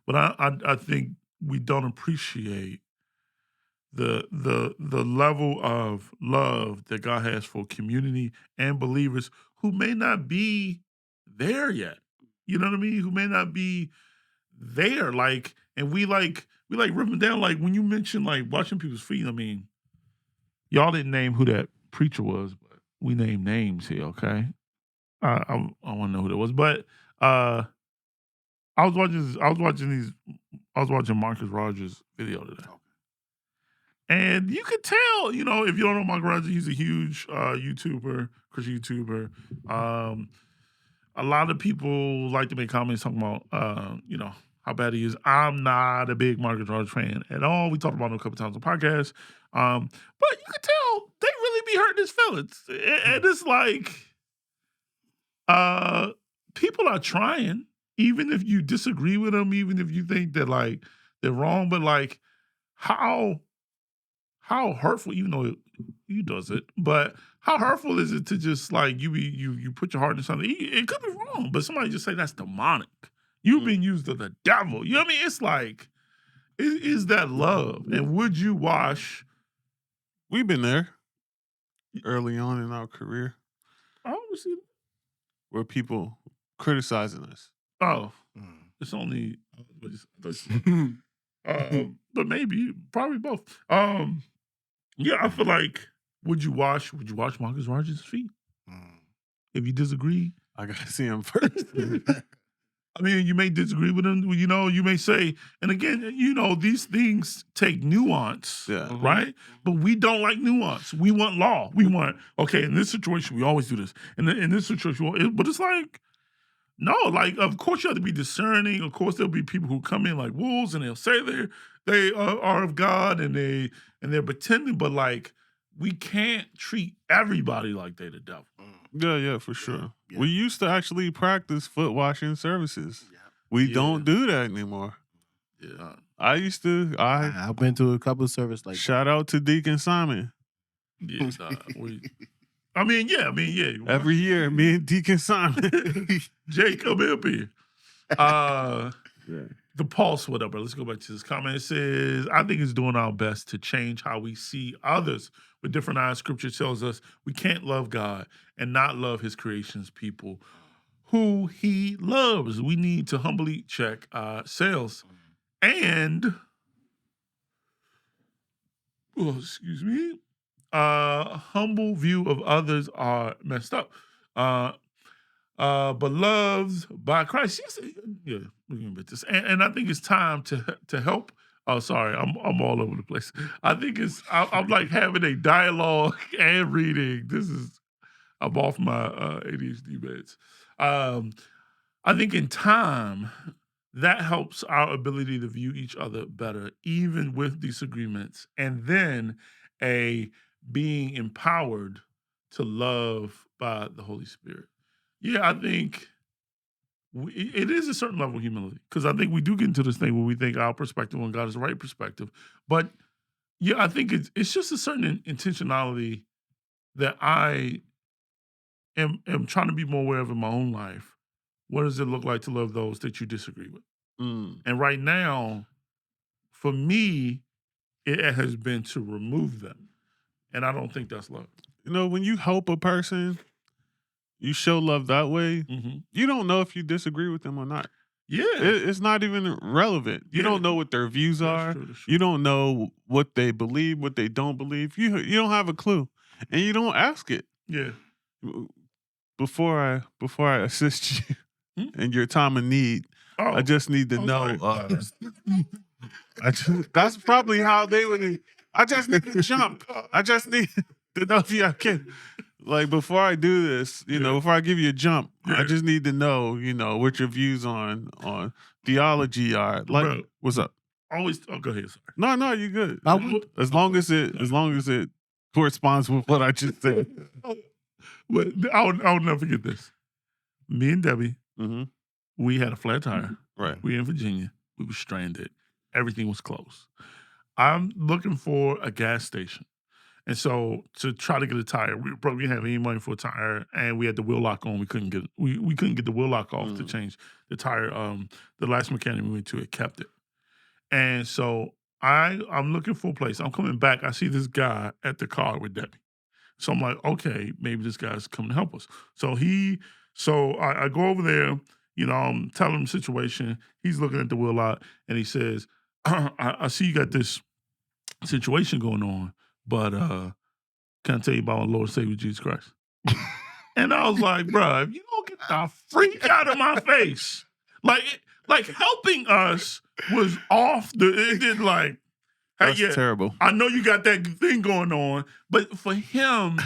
but I think we don't appreciate the level of love that God has for community and believers who may not be there yet. You know what I mean? Who may not be there. And we rip them down. Like when you mentioned like washing people's feet, I mean, y'all didn't name who that preacher was, but we named names here, okay? I want to know who that was. But I was watching Marcus Rogers' video today. And you could tell, if you don't know Marcus Rogers, he's a huge YouTuber, Christian YouTuber. A lot of people like to make comments talking about, how bad he is. I'm not a big Marcus Rogers fan at all. We talked about him a couple times on podcasts. But you could tell they really be hurting his feelings. And it's like, people are trying, even if you disagree with them, even if you think that like they're wrong, but like how hurtful, even though he does it, but how hurtful is it to just like you put your heart in something? It could be wrong, but somebody just say that's demonic. You've been used of the devil. You know what I mean? It's like, is that love? And would you wash? We've been there early on in our career. I don't see where people criticizing us. Oh, it's only, but maybe, probably both. Yeah, I feel like, would you wash Marcus Rogers' feet? If you disagree, I gotta see him first. I mean, you may disagree with him. You may say, and again, these things take nuance, right? But we don't like nuance. We want law. We want, okay, in this situation, we always do this. And in this situation, but it's like, no, like, of course you have to be discerning. Of course there'll be people who come in like wolves and they'll say they are of God and they're pretending, but like, we can't treat everybody like they the devil. Yeah, for sure. Yeah. We used to actually practice foot washing services. Yeah. We don't do that anymore. Yeah. I used to. I've been to a couple of services like shout out to Deacon Simon. Yeah, yeah. Every year, me and Deacon Simon. Jacob Hippie. The pulse, whatever. Let's go back to this comment. It says, I think it's doing our best to change how we see others with different eyes. Scripture tells us we can't love God and not love his creations, people who he loves. We need to humbly check ourselves and, humble view of others are messed up. But loved by Christ. Yeah, we're gonna get this. And I think it's time to help. Oh, sorry, I'm all over the place. I think I'm like having a dialogue and reading. I'm off my ADHD meds. I think in time, that helps our ability to view each other better, even with disagreements, and then being empowered to love by the Holy Spirit. Yeah, I think it is a certain level of humility, because I think we do get into this thing where we think our perspective on God is the right perspective. But yeah, I think it's just a certain intentionality that I am trying to be more aware of in my own life. What does it look like to love those that you disagree with? And right now, for me, it has been to remove them. And I don't think that's love. You know, when you help a person, you show love that way, you don't know if you disagree with them or not. Yeah. It's not even relevant. You don't know what their views are. True. You don't know what they believe, what they don't believe. You don't have a clue. And you don't ask it. Yeah. Before I assist you in your time of need, I just need to know. That's probably how they would. I just need to jump. I just need to know if you can. Like, before I do this, before I give you a jump, I just need to know, what your views on theology are. Like, bro, what's up? Always. Oh, go ahead. Sorry. No, you good. As long as it corresponds with what I just said. But I'll never forget this. Me and Debbie, we had a flat tire. Right. We in Virginia. We were stranded. Everything was closed. I'm looking for a gas station. And so to try to get a tire, we didn't have any money for a tire, and we had the wheel lock on. We couldn't get the wheel lock off to change the tire. The last mechanic we went to, it kept it. And so I'm looking for a place. I'm coming back. I see this guy at the car with Debbie. So I'm like, okay, maybe this guy's coming to help us. So I go over there, I'm telling him the situation. He's looking at the wheel lock, and he says, I see you got this situation going on, but can I tell you about my Lord and Savior Jesus Christ? And I was like, bro, if you don't get the freak out of my face, like helping us was off it did like, hey, that's terrible. I know you got that thing going on, but for him,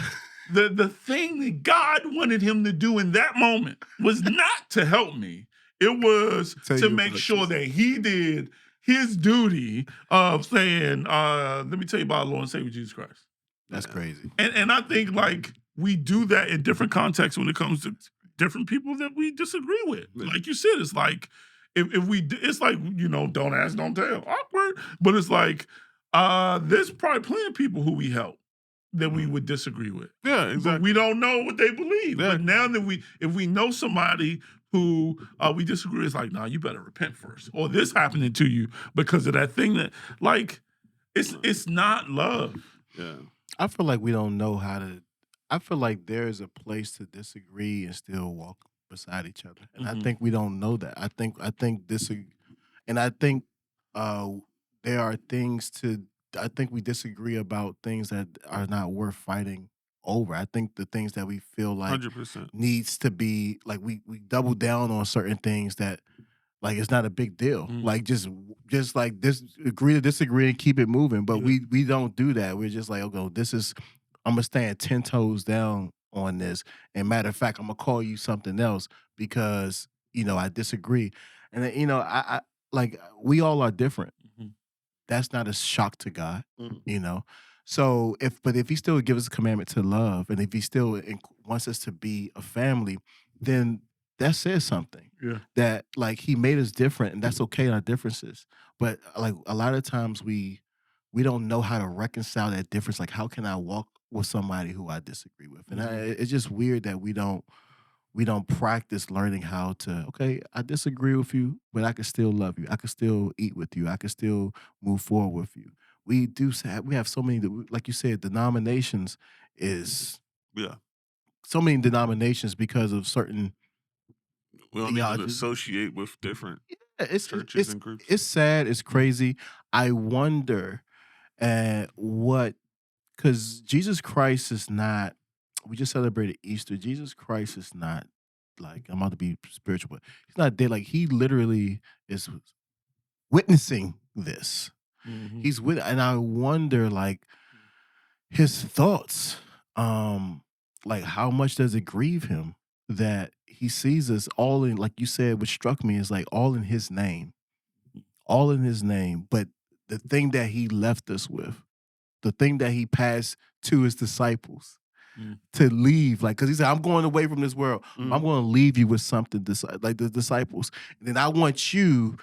the thing that God wanted him to do in that moment was not to help me. It was to make sure that he did his duty of saying, let me tell you about our Lord and Savior Jesus Christ. That's crazy. And I think like we do that in different contexts when it comes to different people that we disagree with. Like you said, it's like it's like, don't ask, don't tell. Awkward. But it's like there's probably plenty of people who we help that we would disagree with. Yeah, exactly. But we don't know what they believe. Yeah. But now that if we know somebody who we disagree, it's like, nah, you better repent first. Or this happening to you because of that thing that, like, it's not love. Yeah. I feel like we don't know how to. I feel like there is a place to disagree and still walk beside each other, and I think we don't know that. I think there are things to. I think we disagree about things that are not worth fighting over. I think the things that we feel like 100%. needs to be like we double down on certain things that. Like, it's not a big deal. Like, just like this, agree to disagree and keep it moving. But we don't do that. We're just like, okay, I'm going to stand 10 toes down on this. And matter of fact, I'm going to call you something else because, I disagree. And then, I we all are different. That's not a shock to God, So if he still gives us a commandment to love, and if he still wants us to be a family, then that says something. Yeah. That like he made us different, and that's okay, our differences. But like a lot of times we don't know how to reconcile that difference. Like, how can I walk with somebody who I disagree with? And it's just weird that we don't practice learning how to, okay, I disagree with you, but I can still love you. I can still eat with you. I can still move forward with you. We have so many, like you said, denominations is Yeah. so many denominations because of certain We don't even theologies. associate with different It's churches and groups. It's sad. It's crazy. I wonder what, because Jesus Christ is not. We just celebrated Easter. Jesus Christ is not like, I'm about to be spiritual, but he's not dead. Like, he literally is witnessing this. Mhm. He's with, and I wonder like his thoughts. Like, how much does it grieve him that he sees us all in, like you said, what struck me is like all in his name, all in his name. But the thing that he left us with, the thing that he passed to his disciples to leave, like, because he said, I'm going away from this world. I'm going to leave you with something, like the disciples. And then I'm going to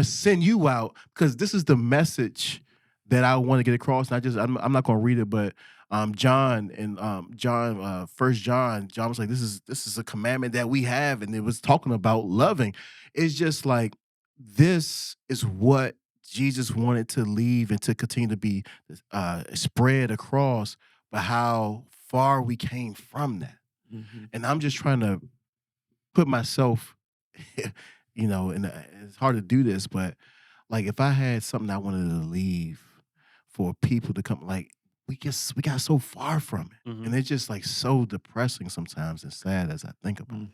send you out, because this is the message that I want to get across. And I'm not going to read it, but John, First John was like, this is a commandment that we have, and it was talking about loving. It's just like, this is what Jesus wanted to leave and to continue to be spread across, but how far we came from that. And I'm just trying to put myself, and it's hard to do this, but like, if I had something I wanted to leave for people to come, like, we got so far from it. And it's just like so depressing sometimes and sad as I think about it.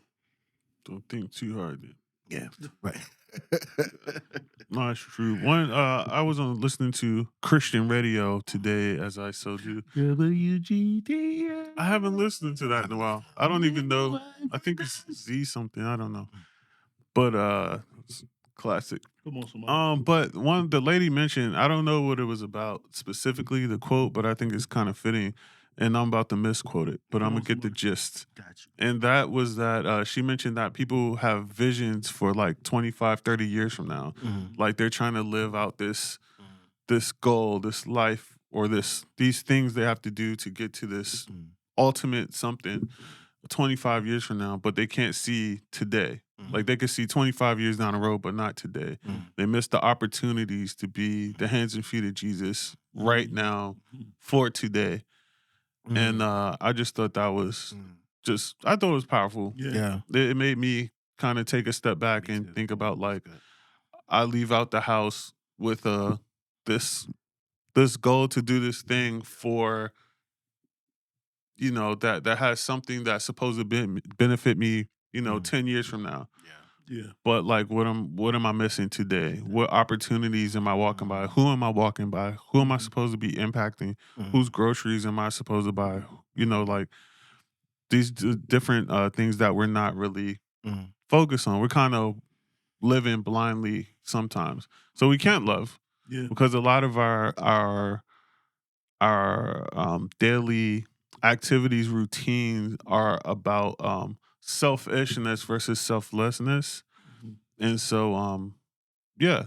Don't think too hard, then. Yeah, right. No, that's true. I was listening to Christian radio today, as I so do. WGD. I haven't listened to that in a while. I don't even know. I think it's Z something. I don't know. But it's classic. Come on, somebody. But the lady mentioned, I don't know what it was about specifically, the quote, but I think it's kind of fitting. And I'm about to misquote it, but I'm gonna get the gist. Gotcha. And that was that she mentioned that people have visions for like 25, 30 years from now. Like, they're trying to live out this goal, this life, or these things they have to do to get to this ultimate something 25 years from now, but they can't see today. Like, they could see 25 years down the road, but not today. They miss the opportunities to be the hands and feet of Jesus right now for today. And I just thought that was I thought it was powerful. Yeah. It made me kind of take a step back and think about, like, I leave out the house with this goal to do this thing for, that has something that's supposed to benefit me, 10 years from now. Yeah. But like, what am I missing today? What opportunities am I walking by? Who am I walking by? Who am I supposed to be impacting? Whose groceries am I supposed to buy? Like, these different things that we're not really focused on. We're kind of living blindly sometimes, so we can't love. Yeah. Because a lot of our daily activities, routines are about selfishness versus selflessness. And so yeah.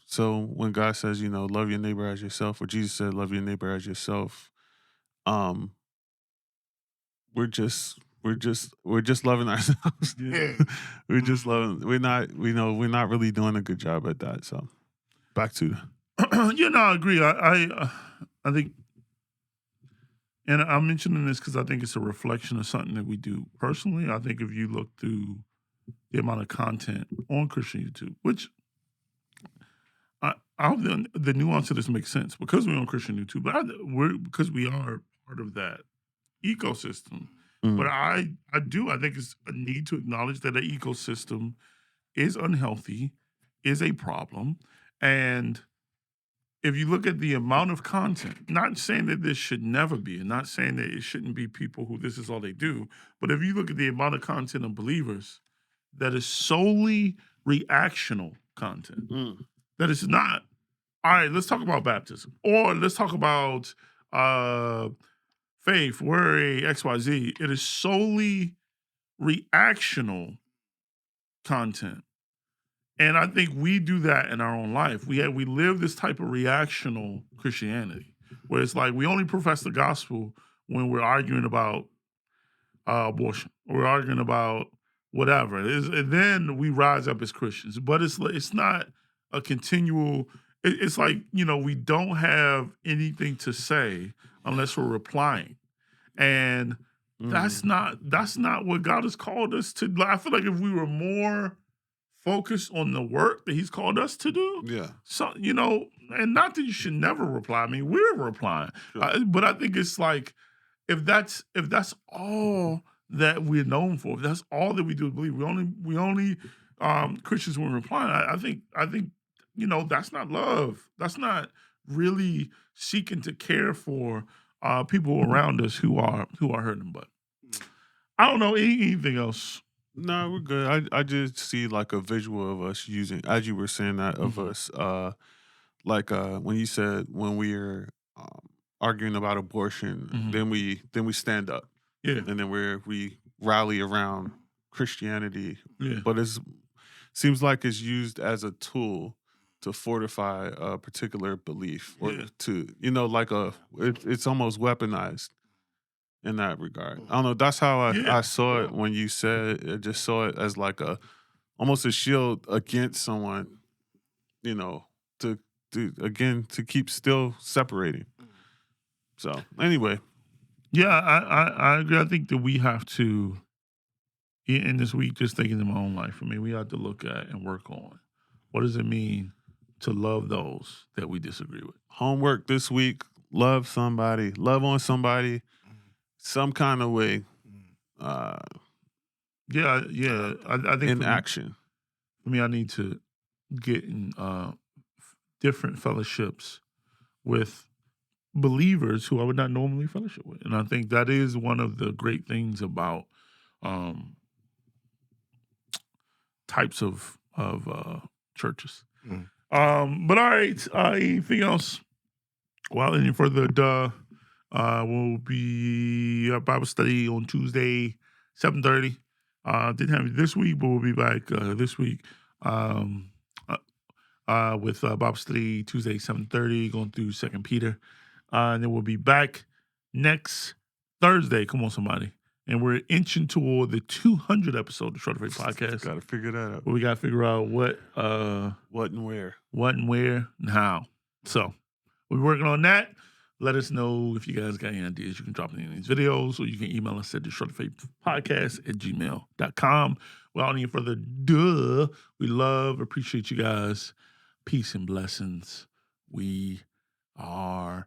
So when God says, love your neighbor as yourself, or Jesus said, love your neighbor as yourself, we're just loving ourselves. Yeah. We're just loving. We're not really doing a good job at that. So back to I agree. I think, and I'm mentioning this because I think it's a reflection of something that we do personally. I think if you look through the amount of content on Christian YouTube, which I hope the nuance of this makes sense, because we're on Christian YouTube, but because we are part of that ecosystem. But I think it's a need to acknowledge that the ecosystem is unhealthy, is a problem. And if you look at the amount of content, not saying that this should never be, and not saying that it shouldn't be people who this is all they do, but if you look at the amount of content of believers that is solely reactional content, that is not all right, let's talk about baptism. Or let's talk about faith, worry, XYZ. It is solely reactional content. And I think we do that in our own life. We live this type of reactional Christianity, where it's like we only profess the gospel when we're arguing about abortion, or we're arguing about whatever it is, and then we rise up as Christians. But it's not a continual. It's like, we don't have anything to say unless we're replying, and that's not what God has called us to. I feel like if we were more focused on the work that He's called us to do, so and not that you should never reply. I mean, we're replying, but I think it's like if that's all that we're known for, if that's all that we do believe, we only Christians when replying. I think that's not love. That's not really seeking to care for people around us who are hurting. But I don't know anything else. No, we're good. I just see like a visual of us using, as you were saying that, of us, like when you said when we're arguing about abortion, then we stand up, and then we rally around Christianity, but it seems like it's used as a tool to fortify a particular belief, or to like it's almost weaponized in that regard. I don't know. That's how I saw it when you said it. I just saw it as like almost a shield against someone, to keep still separating. So anyway. Yeah, I agree. I think that we have to, in this week, just thinking in my own life, we have to look at and work on what does it mean to love those that we disagree with. Homework this week: love somebody, love on somebody, some kind of way. I think in action. For me, I need to get in different fellowships with believers who I would not normally fellowship with, and I think that is one of the great things about types of churches. But all right, anything else? Well, any further we'll be at Bible study on Tuesday, 7:30. Didn't have it this week, but we'll be back this week with Bible study Tuesday, 7:30, going through 2 Peter. And then we'll be back next Thursday. Come on, somebody. And we're inching toward the 200 episode of the Short of Faith podcast. Got to figure that out. But we got to figure out what and where. What and where and how. So we're working on that. Let us know if you guys got any ideas. You can drop it in these videos, or you can email us at theshortoffaithpodcast@gmail.com. Without any further ado, we appreciate you guys. Peace and blessings. We are